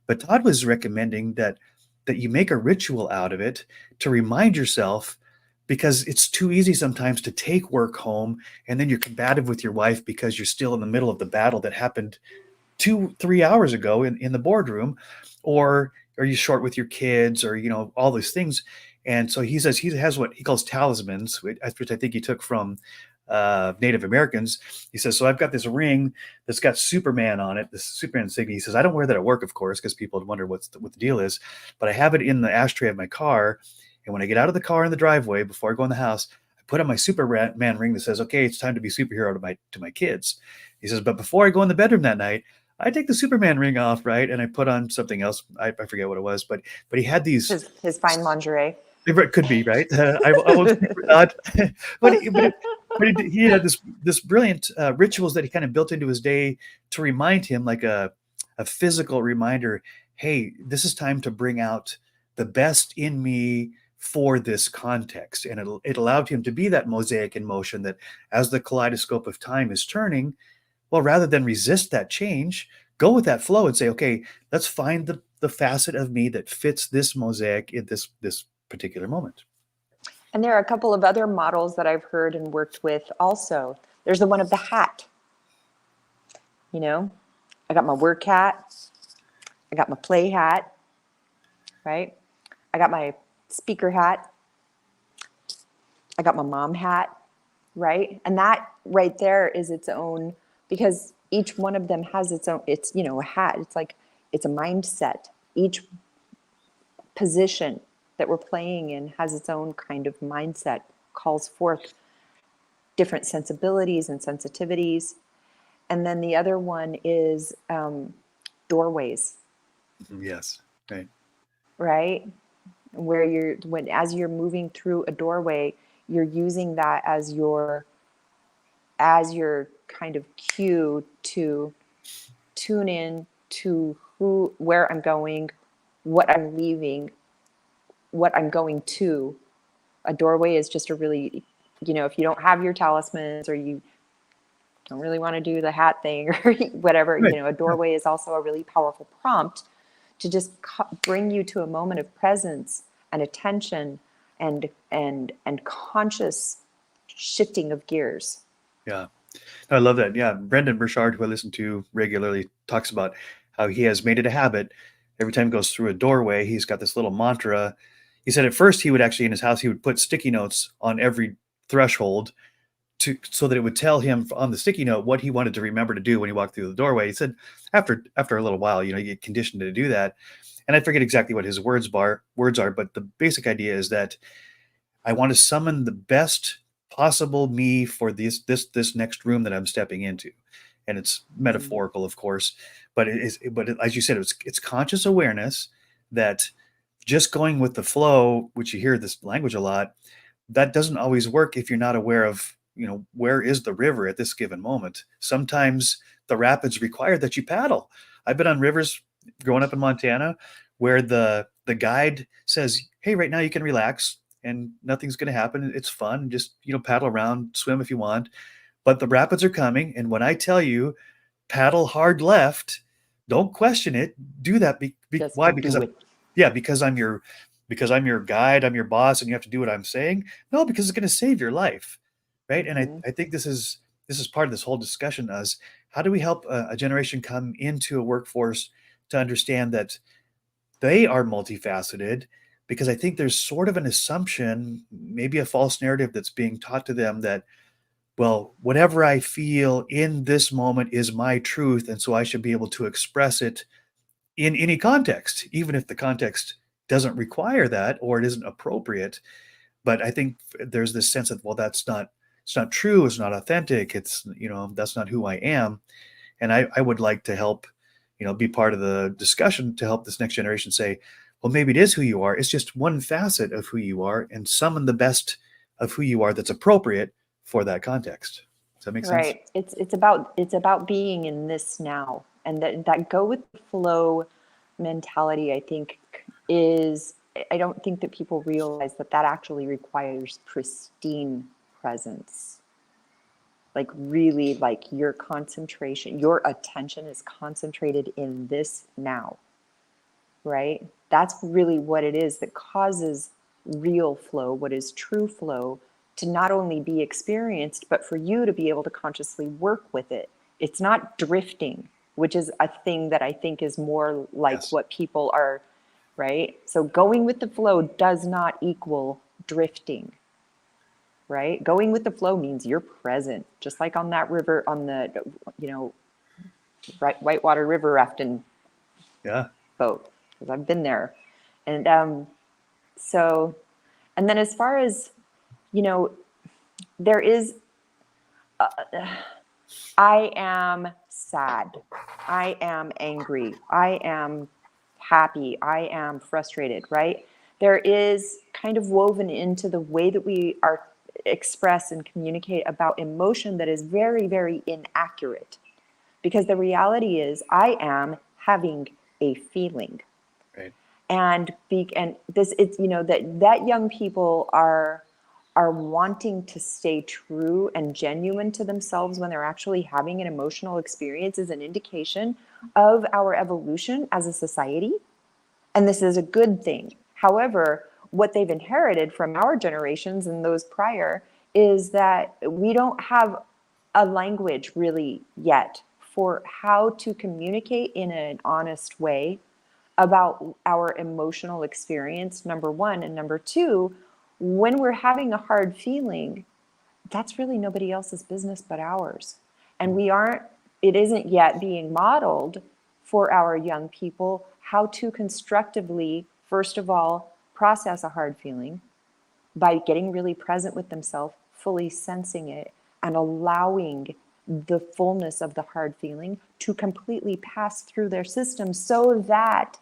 But Todd was recommending that you make a ritual out of it to remind yourself, because it's too easy sometimes to take work home and then you're combative with your wife because you're still in the middle of the battle that happened 2-3 hours ago in the boardroom, or are you short with your kids, or all those things. And so he says he has what he calls talismans, which I think he took from Native Americans. He says, so I've got this ring that's got Superman on it, this Superman insignia. He says, I don't wear that at work, of course, because people would wonder what the deal is, but I have it in the ashtray of my car. And when I get out of the car in the driveway, before I go in the house, I put on my Superman ring that says, okay, it's time to be superhero to my kids. He says, but before I go in the bedroom that night, I take the Superman ring off, right? And I put on something else. I forget what it was, but he had these. His fine lingerie. It could be, right. I won't speak for God, but he had this brilliant rituals that he kind of built into his day to remind him, like a physical reminder. Hey, this is time to bring out the best in me for this context, and it allowed him to be that mosaic in motion. That as the kaleidoscope of time is turning, well, rather than resist that change, go with that flow and say, okay, let's find the facet of me that fits this mosaic in this particular moment. And there are a couple of other models that I've heard and worked with also. There's the one of the hat. I got my work hat. I got my play hat, right? I got my speaker hat. I got my mom hat, right? And that right there is its own, because each one of them has its own, it's, a hat. It's like, it's a mindset. Each position that we're playing in has its own kind of mindset, calls forth different sensibilities and sensitivities. And then the other one is doorways. Yes, right. Right? Where as you're moving through a doorway, you're using that as your kind of cue to tune in to where I'm going, what I'm leaving, what I'm going to. A doorway is just a really, if you don't have your talismans, or you don't really want to do the hat thing or whatever, Right. a doorway is also a really powerful prompt to just bring you to a moment of presence and attention and conscious shifting of gears. Yeah, I love that. Yeah, Brendan Burchard, who I listen to regularly, talks about how he has made it a habit. Every time he goes through a doorway, he's got this little mantra. He said at first he would actually, in his house, he would put sticky notes on every threshold so that it would tell him on the sticky note what he wanted to remember to do when he walked through the doorway. He said after a little while, you get conditioned to do that. And I forget exactly what his words are, but the basic idea is that I want to summon the best possible me for this next room that I'm stepping into. And it's metaphorical, of course, but as you said, it's conscious awareness that just going with the flow, which you hear this language a lot, that doesn't always work if you're not aware of, where is the river at this given moment. Sometimes the rapids require that you paddle. I've been on rivers growing up in Montana where the guide says, hey, right now you can relax and nothing's going to happen. It's fun. Just, paddle around, swim if you want. But the rapids are coming. And when I tell you, paddle hard left, don't question it. Do that. Why? Because I'm your guide, I'm your boss, and you have to do what I'm saying. No, because it's going to save your life. Right. And I think this is part of this whole discussion as how do we help a generation come into a workforce to understand that they are multifaceted, because I think there's sort of an assumption, maybe a false narrative that's being taught to them that, well, whatever I feel in this moment is my truth. And so I should be able to express it in any context, even if the context doesn't require that or it isn't appropriate. But I think there's this sense of, well, it's not true. It's not authentic. It's, that's not who I am. And I would like to help, be part of the discussion to help this next generation say, well, maybe it is who you are. It's just one facet of who you are, and summon the best of who you are that's appropriate for that context. Does that make sense? Right. It's about being in this now, and that go with the flow mentality, I think, is, I don't think that people realize that actually requires pristine presence. Like really, like your concentration, your attention is concentrated in this now. Right? That's really what it is that causes real flow, what is true flow, to not only be experienced, but for you to be able to consciously work with it. It's not drifting, which is a thing that I think is more like Yes. what people are, right? So going with the flow does not equal drifting, right? Going with the flow means you're present, just like on that river, on the, Whitewater River rafting Yeah. boat, because I've been there. And so, and then as far as, there is, I am sad, I am angry, I am happy, I am frustrated, right? There is kind of woven into the way that we are express and communicate about emotion that is very, very inaccurate. Because the reality is, I am having a feeling. Right. And this, it's, that young people are wanting to stay true and genuine to themselves when they're actually having an emotional experience is an indication of our evolution as a society, and this is a good thing. However, what they've inherited from our generations and those prior is that we don't have a language really yet for how to communicate in an honest way about our emotional experience, number one. And number two, when we're having a hard feeling, that's really nobody else's business but ours. And it isn't yet being modeled for our young people how to constructively, first of all, process a hard feeling by getting really present with themselves, fully sensing it, and allowing the fullness of the hard feeling to completely pass through their system so that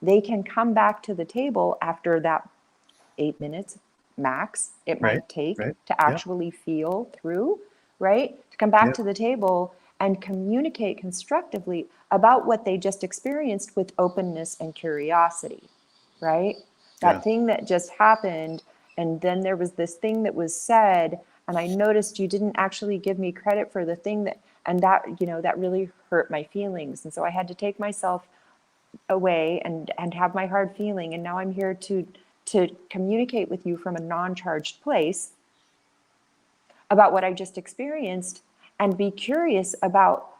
they can come back to the table after that 8 minutes max it Right. might take Right. to Yeah. actually feel through, right? To come back Yeah. to the table and communicate constructively about what they just experienced with openness and curiosity, right? Yeah. That thing that just happened, and then there was this thing that was said, and I noticed you didn't actually give me credit for the thing that, and that, that really hurt my feelings. And so I had to take myself away and have my hard feeling, and now I'm here to communicate with you from a non-charged place about what I just experienced, and be curious about,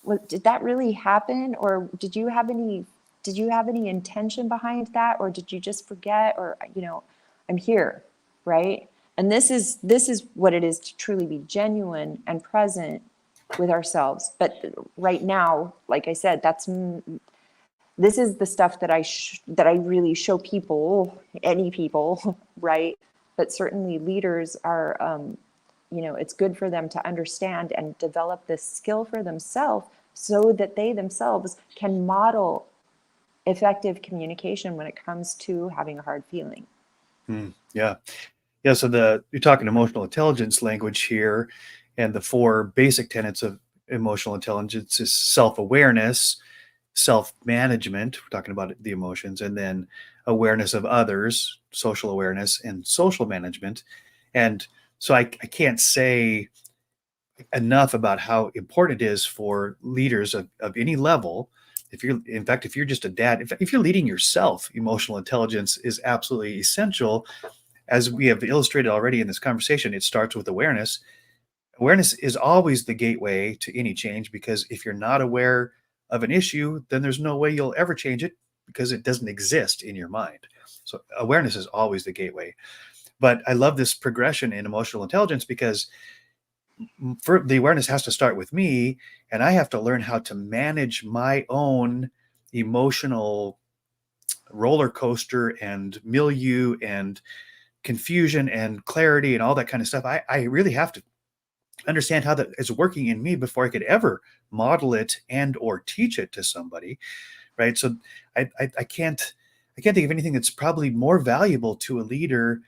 well, did that really happen, or did you have any intention behind that, or did you just forget, or I'm here, right? And this is what it is to truly be genuine and present with ourselves. But right now, like I said, this is the stuff that I really show people, any people, right? But certainly leaders are, it's good for them to understand and develop this skill for themselves so that they themselves can model effective communication when it comes to having a hard feeling. Yeah. Yeah. So you're talking emotional intelligence language here, and the four basic tenets of emotional intelligence is self-awareness, self-management, we're talking about the emotions, and then awareness of others, social awareness, and social management. And so I can't say enough about how important it is for leaders of any level. If you're just a dad, if you're leading yourself, emotional intelligence is absolutely essential. As we have illustrated already in this conversation, it starts with awareness. Awareness is always the gateway to any change, because if you're not aware of an issue, then there's no way you'll ever change it, because it doesn't exist in your mind. So awareness is always the gateway. But I love this progression in emotional intelligence, because the awareness has to start with me, and I have to learn how to manage my own emotional roller coaster and milieu and confusion and clarity and all that kind of stuff, I really have to understand how that is working in me before I could ever model it and or teach it to somebody, right? So I can't think of anything that's probably more valuable to a leader,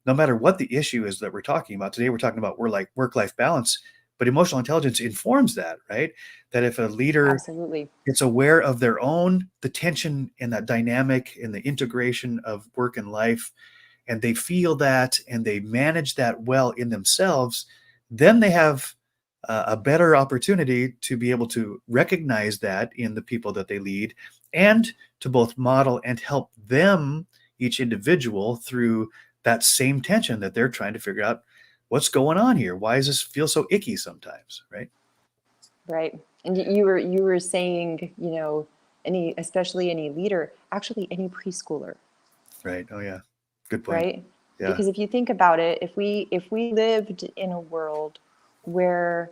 no matter what the issue is that we're talking about. Today we're talking about work-life balance, but emotional intelligence informs that, right? That if a leader Absolutely. is aware of the tension and that dynamic and the integration of work and life, and they feel that and they manage that well in themselves, then they have a better opportunity to be able to recognize that in the people that they lead, and to both model and help them, each individual, through that same tension that they're trying to figure out what's going on here. Why does this feel so icky sometimes, right? Right. And you were saying, especially any leader, actually any preschooler, Right. Oh yeah. Good point. right? Yeah. Because if you think about it, if we lived in a world where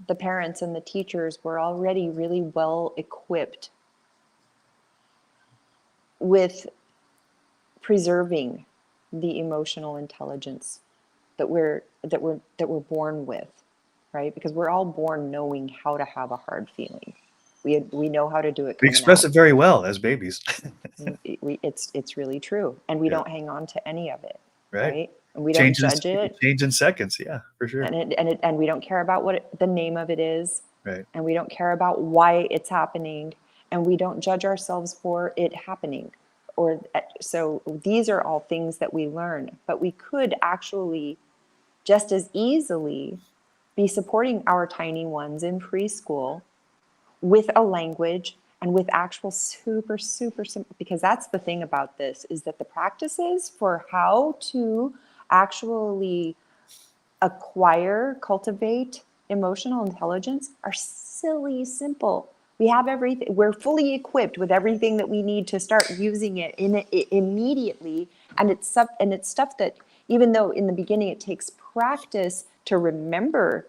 the parents and the teachers were already really well equipped with preserving the emotional intelligence that we're born with, right? Because we're all born knowing how to have a hard feeling. We know how to do it We coming express out. it very well as babies. It's really true, and we Yeah. don't hang on to any of it, Right. right? And we don't Changes judge it, change in seconds. Yeah, for sure. and we don't care about the name of it is, Right. and we don't care about why it's happening, and we don't judge ourselves for it happening. Or so these are all things that we learn, but we could actually just as easily be supporting our tiny ones in preschool with a language and with actual super, super simple, because that's the thing about this, is that the practices for how to actually acquire, cultivate emotional intelligence are silly simple. We have everything. We're fully equipped with everything that we need to start using it immediately. And it's stuff that, even though in the beginning it takes practice to remember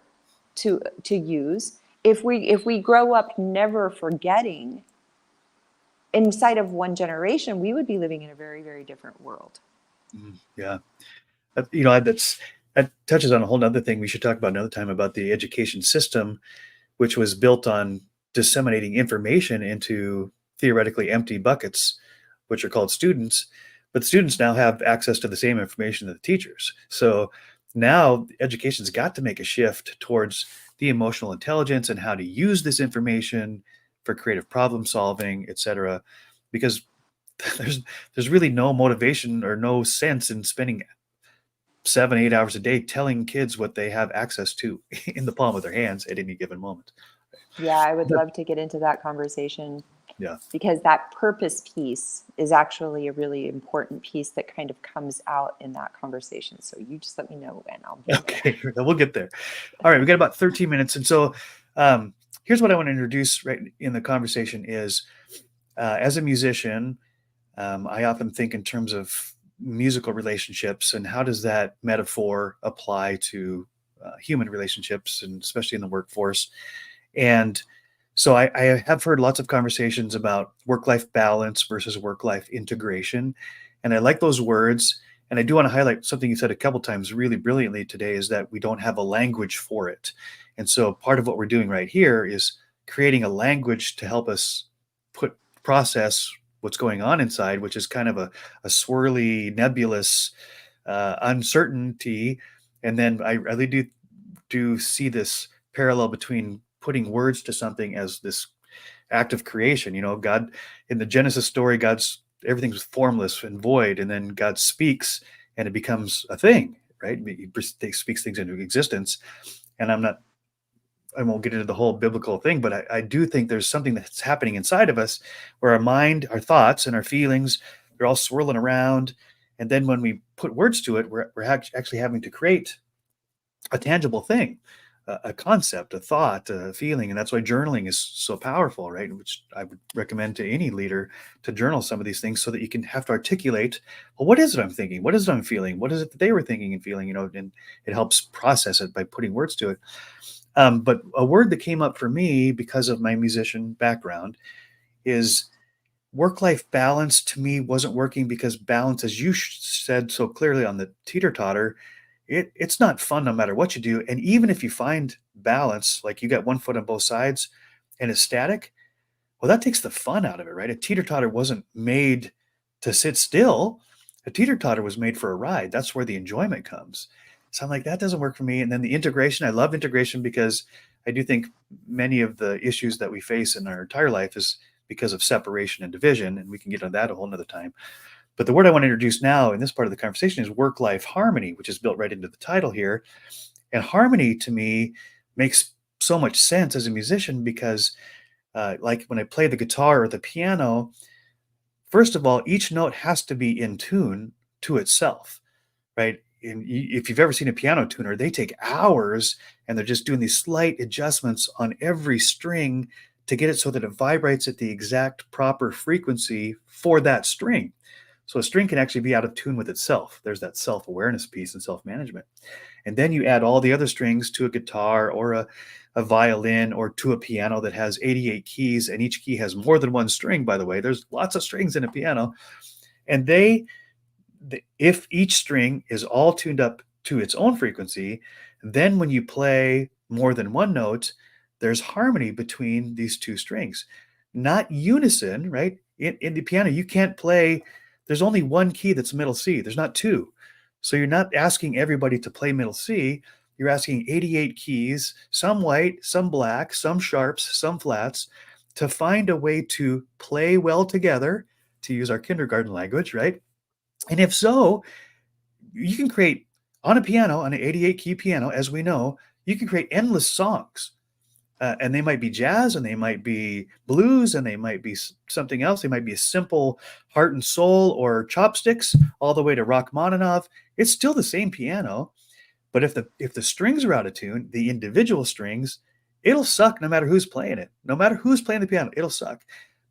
to use, if we grow up never forgetting, inside of one generation, we would be living in a very, very different world. Yeah. That touches on a whole other thing we should talk about another time, about the education system, which was built on disseminating information into theoretically empty buckets, which are called students. But students now have access to the same information that the teachers. So now education's got to make a shift towards the emotional intelligence and how to use this information for creative problem solving, et cetera, because there's there's really no motivation or no sense in spending 7, 8 hours a day telling kids what they have access to in the palm of their hands at any given moment. Yeah, I would But love to get into that conversation, yeah. because that purpose piece is actually a really important piece that kind of comes out in that conversation. So you just let me know and I'll be there. Okay, we'll get there. All right, we got about 13 minutes. And so here's what I want to introduce right in the conversation is, as a musician, I often think in terms of musical relationships and how does that metaphor apply to human relationships, and especially in the workforce. And so I have heard lots of conversations about work-life balance versus work-life integration. And I like those words. And I do want to highlight something you said a couple times really brilliantly today, is that we don't have a language for it. And so part of what we're doing right here is creating a language to help us process what's going on inside, which is kind of a swirly, nebulous uncertainty. And then I really do see this parallel between putting words to something as this act of creation. God, in the Genesis story, everything's formless and void, and then God speaks and it becomes a thing, right? He speaks things into existence. And I won't get into the whole biblical thing, but I do think there's something that's happening inside of us where our mind, our thoughts, and our feelings, they're all swirling around. And then when we put words to it, we're actually having to create a tangible thing, a concept, a thought, a feeling. And that's why journaling is so powerful, right? Which I would recommend to any leader, to journal some of these things so that you can have to articulate, well, what is it I'm thinking? What is it I'm feeling? What is it that they were thinking and feeling? And it helps process it by putting words to it. But a word that came up for me because of my musician background is work-life balance to me wasn't working because balance, as you said so clearly on the teeter-totter, it's not fun no matter what you do. And even if you find balance, like you got one foot on both sides and it's static, well, that takes the fun out of it, right? A teeter-totter wasn't made to sit still. A teeter-totter was made for a ride. That's where the enjoyment comes. So I'm like, that doesn't work for me. And then the integration, I love integration because I do think many of the issues that we face in our entire life is because of separation and division. And we can get into that a whole nother time. But the word I want to introduce now in this part of the conversation is work-life harmony, which is built right into the title here. And harmony to me makes so much sense as a musician because like when I play the guitar or the piano, first of all, each note has to be in tune to itself, right? And if you've ever seen a piano tuner, they take hours and they're just doing these slight adjustments on every string to get it so that it vibrates at the exact proper frequency for that string. So a string can actually be out of tune with itself. There's that self-awareness piece and self-management. And then you add all the other strings to a guitar or a violin or to a piano that has 88 keys, and each key has more than one string, by the way. There's lots of strings in a piano. And if each string is all tuned up to its own frequency, then when you play more than one note, there's harmony between these two strings. Not unison, right? In the piano, you can't play, there's only one key that's middle C. There's not two. So you're not asking everybody to play middle C. You're asking 88 keys, some white, some black, some sharps, some flats, to find a way to play well together, to use our kindergarten language, right? And if so, you can create on a piano, on an 88 key piano, as we know, you can create endless songs. And they might be jazz, and they might be blues, and they might be something else. They might be a simple heart and soul or chopsticks, all the way to Rachmaninoff. It's still the same piano, but if the strings are out of tune, the individual strings, it'll suck no matter who's playing it. No matter who's playing the piano, it'll suck.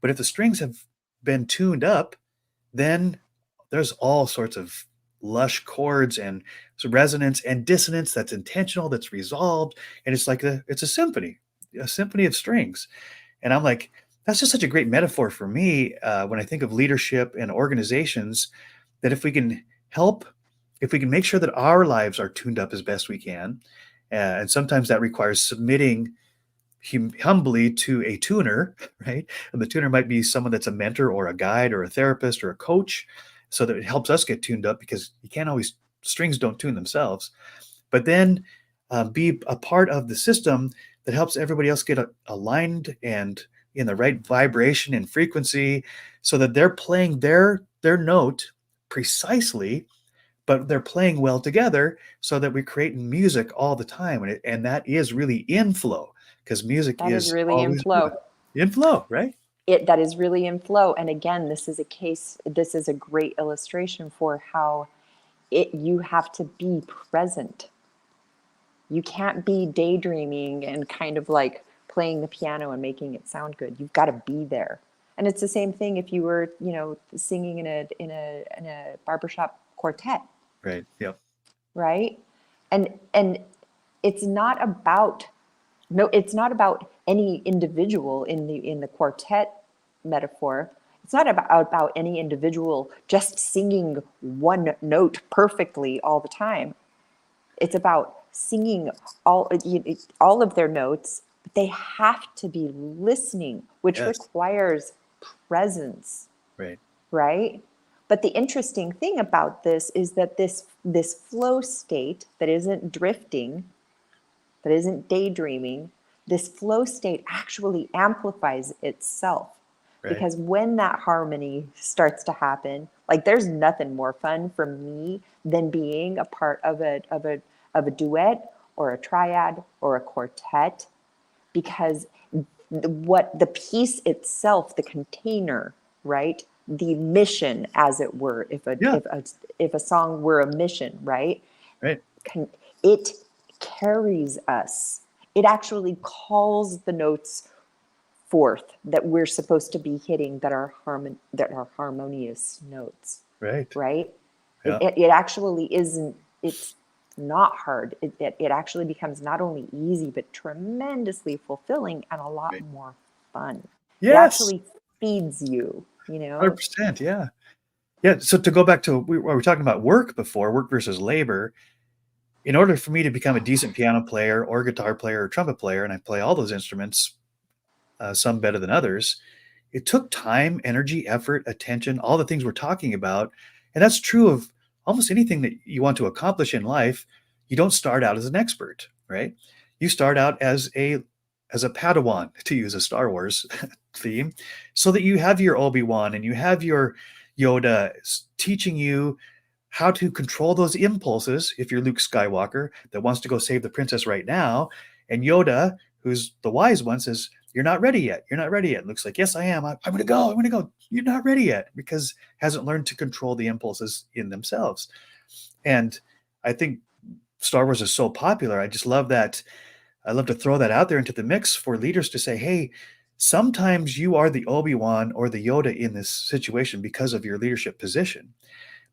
But if the strings have been tuned up, then there's all sorts of lush chords and resonance and dissonance that's intentional, that's resolved, and it's like it's a symphony of strings. And I'm like, that's just such a great metaphor for me when I think of leadership and organizations, that if we can make sure that our lives are tuned up as best we can, and sometimes that requires submitting humbly to a tuner, right? And the tuner might be someone that's a mentor or a guide or a therapist or a coach, so that it helps us get tuned up, because you can't always, strings don't tune themselves. But then be a part of the system that helps everybody else get aligned and in the right vibration and frequency, so that they're playing their note precisely, but they're playing well together, so that we're creating music all the time. And that is really in flow, because music That is is really in always flow. in flow, right? That is really in flow. And again, this is a great illustration for how you have to be present. You can't be daydreaming and kind of like playing the piano and making it sound good. You've got to be there. And it's the same thing if you were, singing in a barbershop quartet, Right. Yep. right? And it's not about any individual in the quartet metaphor. It's not about any individual just singing one note perfectly all the time. It's about singing all of their notes, but they have to be listening, which Yes. requires presence, Right. right? But the interesting thing about this is that this flow state that isn't drifting, that isn't daydreaming, this flow state actually amplifies itself. Right. Because when that harmony starts to happen, like there's nothing more fun for me than being a part of a duet or a triad or a quartet, because what the piece itself, the container, right? The mission, as it were, Yeah. if a song were a mission, right? Right. It carries us. It actually calls the notes forth that we're supposed to be hitting, that are harmonious notes, Right. right? Yeah. It actually isn't. It's not hard. It actually becomes not only easy but tremendously fulfilling and a lot Right. more fun. It Yes. actually feeds you. you know? 100%. Yeah. Yeah. So to go back to we were talking about work before, work versus labor. In order for me to become a decent piano player or guitar player or trumpet player, and I play all those instruments, some better than others, it took time, energy, effort, attention, all the things we're talking about. And that's true of almost anything that you want to accomplish in life. You don't start out as an expert, right? You start out as a Padawan, to use a Star Wars theme, so that you have your Obi-Wan and you have your Yoda teaching you how to control those impulses if you're Luke Skywalker that wants to go save the princess right now. And Yoda, who's the wise one, says, "You're not ready yet. You're not ready yet." Luke's like, "Yes, I am. I'm going to go. I'm going to go." "You're not ready yet," because hasn't learned to control the impulses in themselves. And I think Star Wars is so popular. I just love that. I love to throw that out there into the mix for leaders to say, hey, sometimes you are the Obi-Wan or the Yoda in this situation because of your leadership position.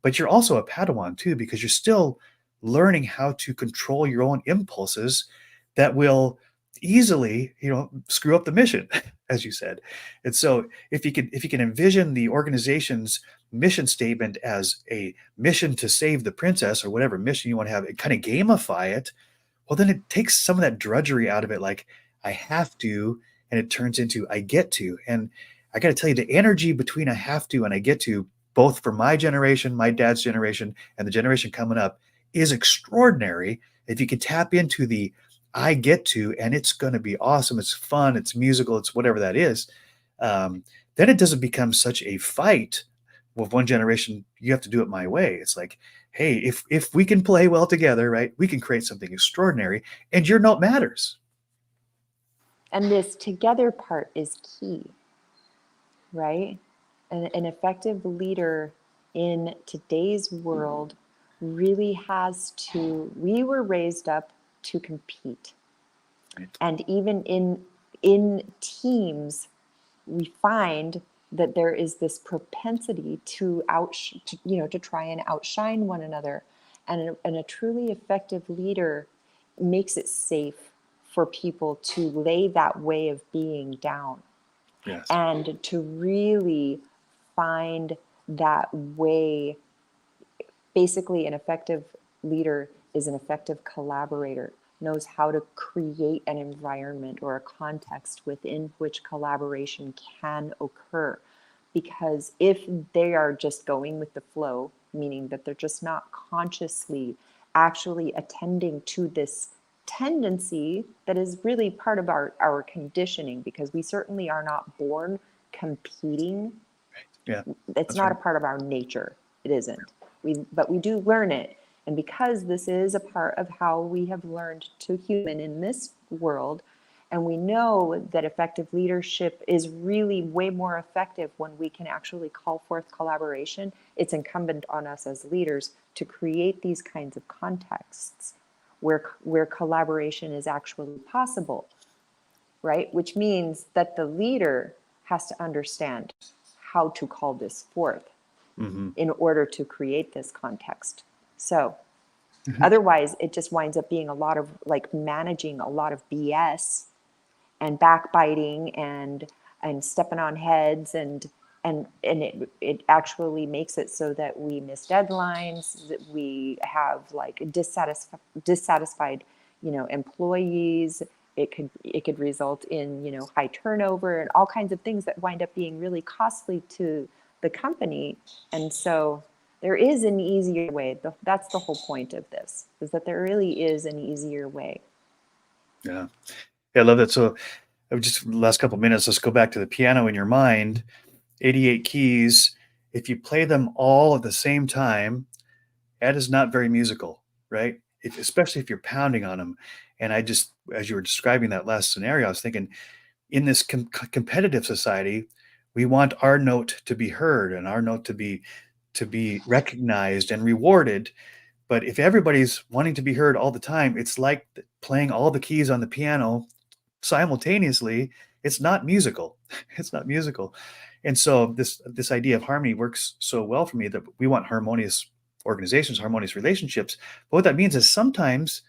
But you're also a Padawan too, because you're still learning how to control your own impulses that will easily, screw up the mission, as you said. And so if you can envision the organization's mission statement as a mission to save the princess or whatever mission you want to have, and kind of gamify it, well, then it takes some of that drudgery out of it. Like, I have to, and it turns into I get to. And I got to tell you, the energy between I have to and I get to, both for my generation, my dad's generation, and the generation coming up, is extraordinary. If you can tap into the I get to, and it's going to be awesome, it's fun, it's musical, it's whatever that is, then it doesn't become such a fight with one generation. You have to do it my way. It's like, hey, if we can play well together, right, we can create something extraordinary, and your note matters. And this together part is key, right? An effective leader in today's world really has to, we were raised up to compete. Right. And even in teams, we find that there is this propensity to to try and outshine one another. And a truly effective leader makes it safe for people to lay that way of being down Yes. and to really find that way. Basically, an effective leader is an effective collaborator, knows how to create an environment or a context within which collaboration can occur. Because if they are just going with the flow, meaning that they're just not consciously actually attending to this tendency that is really part of our conditioning, because we certainly are not born competing. Yeah. It's not Right. a part of our nature. It isn't. But we do learn it. And because this is a part of how we have learned to human in this world, and we know that effective leadership is really way more effective when we can actually call forth collaboration, it's incumbent on us as leaders to create these kinds of contexts where collaboration is actually possible, right? Which means that the leader has to understand how to call this forth Mm-hmm. in order to create this context. So Mm-hmm. otherwise, it just winds up being a lot of like managing a lot of BS and backbiting and stepping on heads, and it actually makes it so that we miss deadlines, that we have like dissatisfied employees. It could result in high turnover and all kinds of things that wind up being really costly to the company. And so there is an easier way. That's the whole point of this, is that there really is an easier way. Yeah. Yeah, I love that. So just the last couple of minutes, let's go back to the piano in your mind. 88 keys. If you play them all at the same time, that is not very musical, right? Especially if you're pounding on them. And I just, as you were describing that last scenario, I was thinking, in this competitive society, we want our note to be heard and our note to be recognized and rewarded. But if everybody's wanting to be heard all the time, it's like playing all the keys on the piano simultaneously. It's not musical. It's not musical. And so this idea of harmony works so well for me, that we want harmonious organizations, harmonious relationships. But what that means is sometimes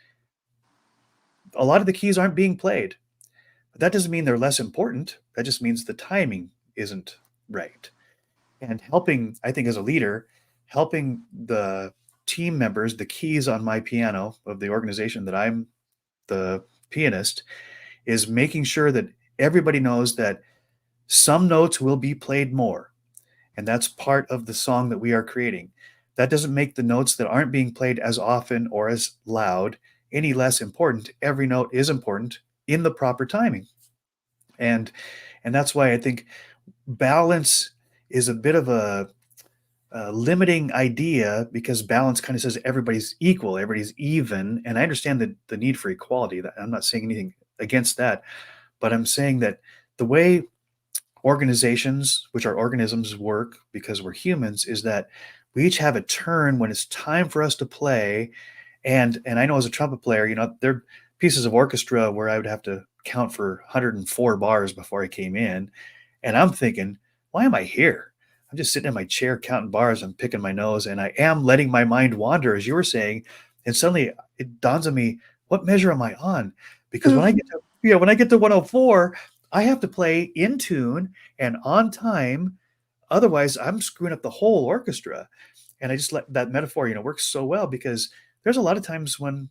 a lot of the keys aren't being played. But that doesn't mean they're less important. That just means the timing isn't right. and helping, I think as a leader, helping the team members, the keys on my piano of the organization that I'm the pianist, is making sure that everybody knows that some notes will be played more. And that's part of the song that we are creating. That doesn't make the notes that aren't being played as often or as loud any less important. Every note is important in the proper timing. And that's why I think balance is a bit of a limiting idea, because balance kind of says everybody's equal, everybody's even. And I understand the need for equality. I'm not saying anything against that, but I'm saying that the way organizations, which are organisms, work, because we're humans, is that we each have a turn when it's time for us to play. And I know as a trumpet player, there are pieces of orchestra where I would have to count for 104 bars before I came in. And I'm thinking, why am I here? I'm just sitting in my chair counting bars. I'm picking my nose, and I am letting my mind wander, as you were saying. And suddenly it dawns on me, what measure am I on? Because when I get to 104, I have to play in tune and on time. Otherwise, I'm screwing up the whole orchestra. And I just let that metaphor, works so well, because there's a lot of times when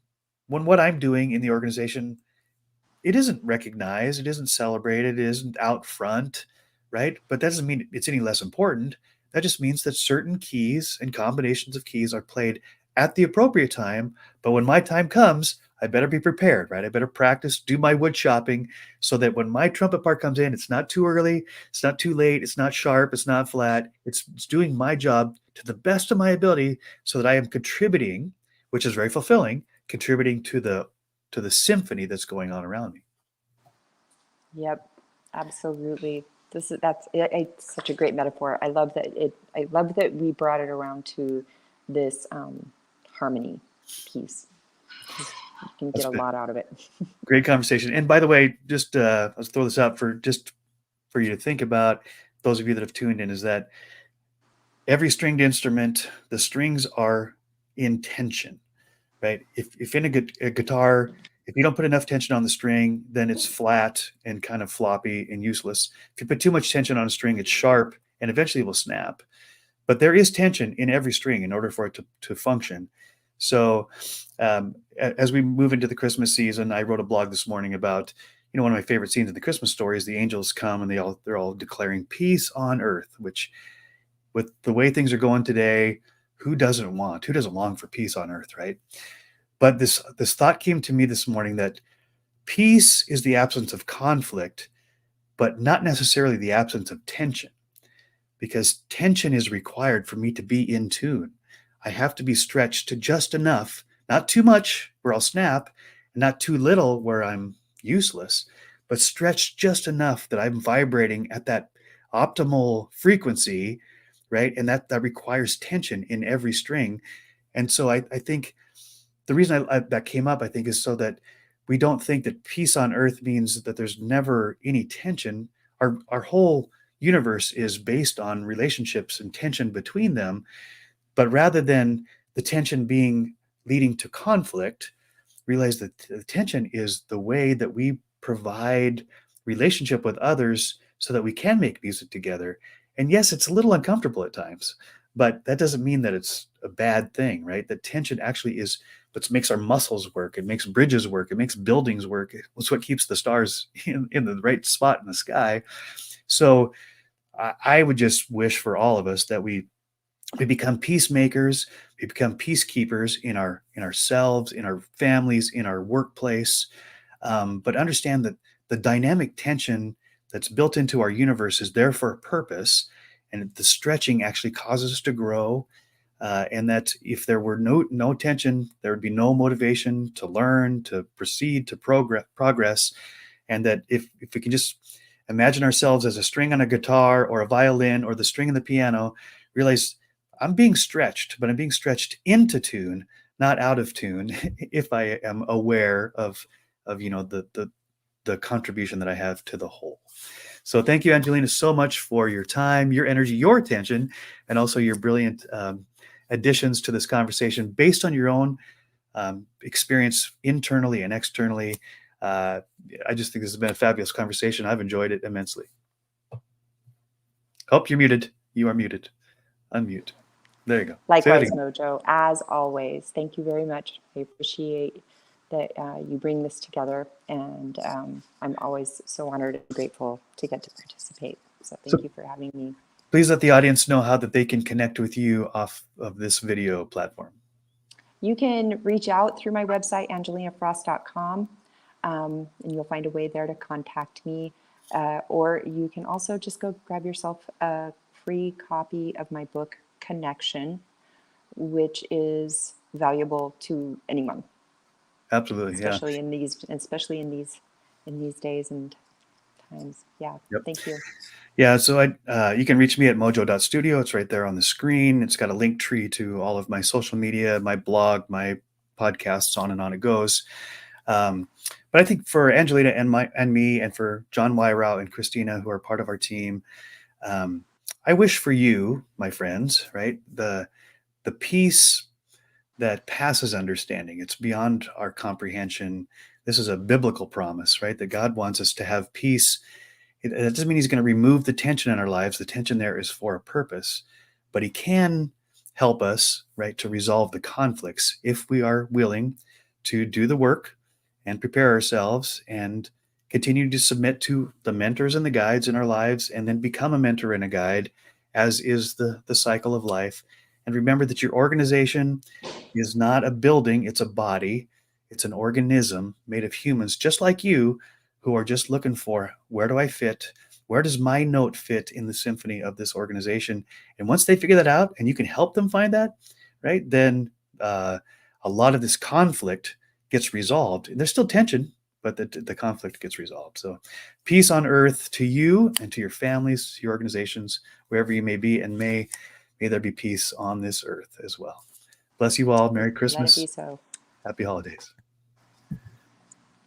what I'm doing in the organization, it isn't recognized, it isn't celebrated, it isn't out front, right? But that doesn't mean it's any less important. That just means that certain keys and combinations of keys are played at the appropriate time. But when my time comes, I better be prepared, right? I better practice, do my wood shopping, so that when my trumpet part comes in, it's not too early, it's not too late, it's not sharp, it's not flat. It's doing my job to the best of my ability, so that I am contributing, which is very fulfilling, contributing to the symphony that's going on around me. Yep, absolutely. It's such a great metaphor. I love that we brought it around to this harmony piece. You can get a lot out of it. Great conversation. And by the way, just let's throw this out for you to think about, those of you that have tuned in, is that every stringed instrument, the strings are in tension, right? If in a guitar, if you don't put enough tension on the string, then it's flat and kind of floppy and useless. If you put too much tension on a string, it's sharp and eventually it will snap. But there is tension in every string in order for it to function. So as we move into the Christmas season, I wrote a blog this morning about, one of my favorite scenes in the Christmas story is the angels come and they're all declaring peace on earth, which, with the way things are going today, who doesn't long for peace on earth, right? But this thought came to me this morning, that peace is the absence of conflict, but not necessarily the absence of tension, because tension is required for me to be in tune. I have to be stretched to just enough, not too much where I'll snap, and not too little where I'm useless, but stretched just enough that I'm vibrating at that optimal frequency, right? And that requires tension in every string. And so I think the reason that came up, I think, is so that we don't think that peace on earth means that there's never any tension. Our whole universe is based on relationships and tension between them. But rather than the tension leading to conflict, realize that the tension is the way that we provide relationship with others so that we can make music together. And yes, it's a little uncomfortable at times, but that doesn't mean that it's a bad thing, right? That tension actually is what makes our muscles work. It makes bridges work. It makes buildings work. It's what keeps the stars in the right spot in the sky. So I would just wish for all of us that we become peacemakers, we become peacekeepers in ourselves, in our families, in our workplace, but understand that the dynamic tension that's built into our universe is there for a purpose, and the stretching actually causes us to grow. And that if there were no tension, there would be no motivation to learn, to proceed, to progress. And that if we can just imagine ourselves as a string on a guitar or a violin or the string in the piano, realize I'm being stretched, but I'm being stretched into tune, not out of tune, if I am aware of the contribution that I have to the whole. So thank you, Angelina, so much for your time, your energy, your attention, and also your brilliant additions to this conversation based on your own experience internally and externally. I just think this has been a fabulous conversation. I've enjoyed it immensely. Hope you're muted. You are muted. Unmute. There you go. Likewise, Say MoJOE, as always, thank you very much. I appreciate that you bring this together, and I'm always so honored and grateful to get to participate. So thank you for having me. Please let the audience know how that they can connect with you off of this video platform. You can reach out through my website, angelinafrost.com, and you'll find a way there to contact me. Or you can also just go grab yourself a free copy of my book, Connection, which is valuable to anyone. Absolutely, especially in these days and times. Yeah. Yep. Thank you. Yeah, so you can reach me at mojo.studio. It's right there on the screen. It's got a link tree to all of my social media, my blog, my podcasts, on and on it goes. But I think for Angelina and me, and for John Wyrau and Christina, who are part of our team, I wish for you, my friends, right, the peace that passes understanding. It's beyond our comprehension. This is a biblical promise, right? That God wants us to have peace. It doesn't mean he's going to remove the tension in our lives. The tension there is for a purpose, but he can help us, right, to resolve the conflicts if we are willing to do the work and prepare ourselves and continue to submit to the mentors and the guides in our lives, and then become a mentor and a guide, as is the cycle of life. And remember that your organization is not a building, it's a body. It's an organism made of humans just like you, who are just looking for, where do I fit? Where does my note fit in the symphony of this organization? And once they figure that out, and you can help them find that, right, then a lot of this conflict gets resolved. And there's still tension, but the conflict gets resolved. So peace on earth to you and to your families, your organizations, wherever you may be, and may there be peace on this earth as well. Bless you all. Merry Christmas. Let it be so. Happy holidays.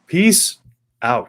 Peace out.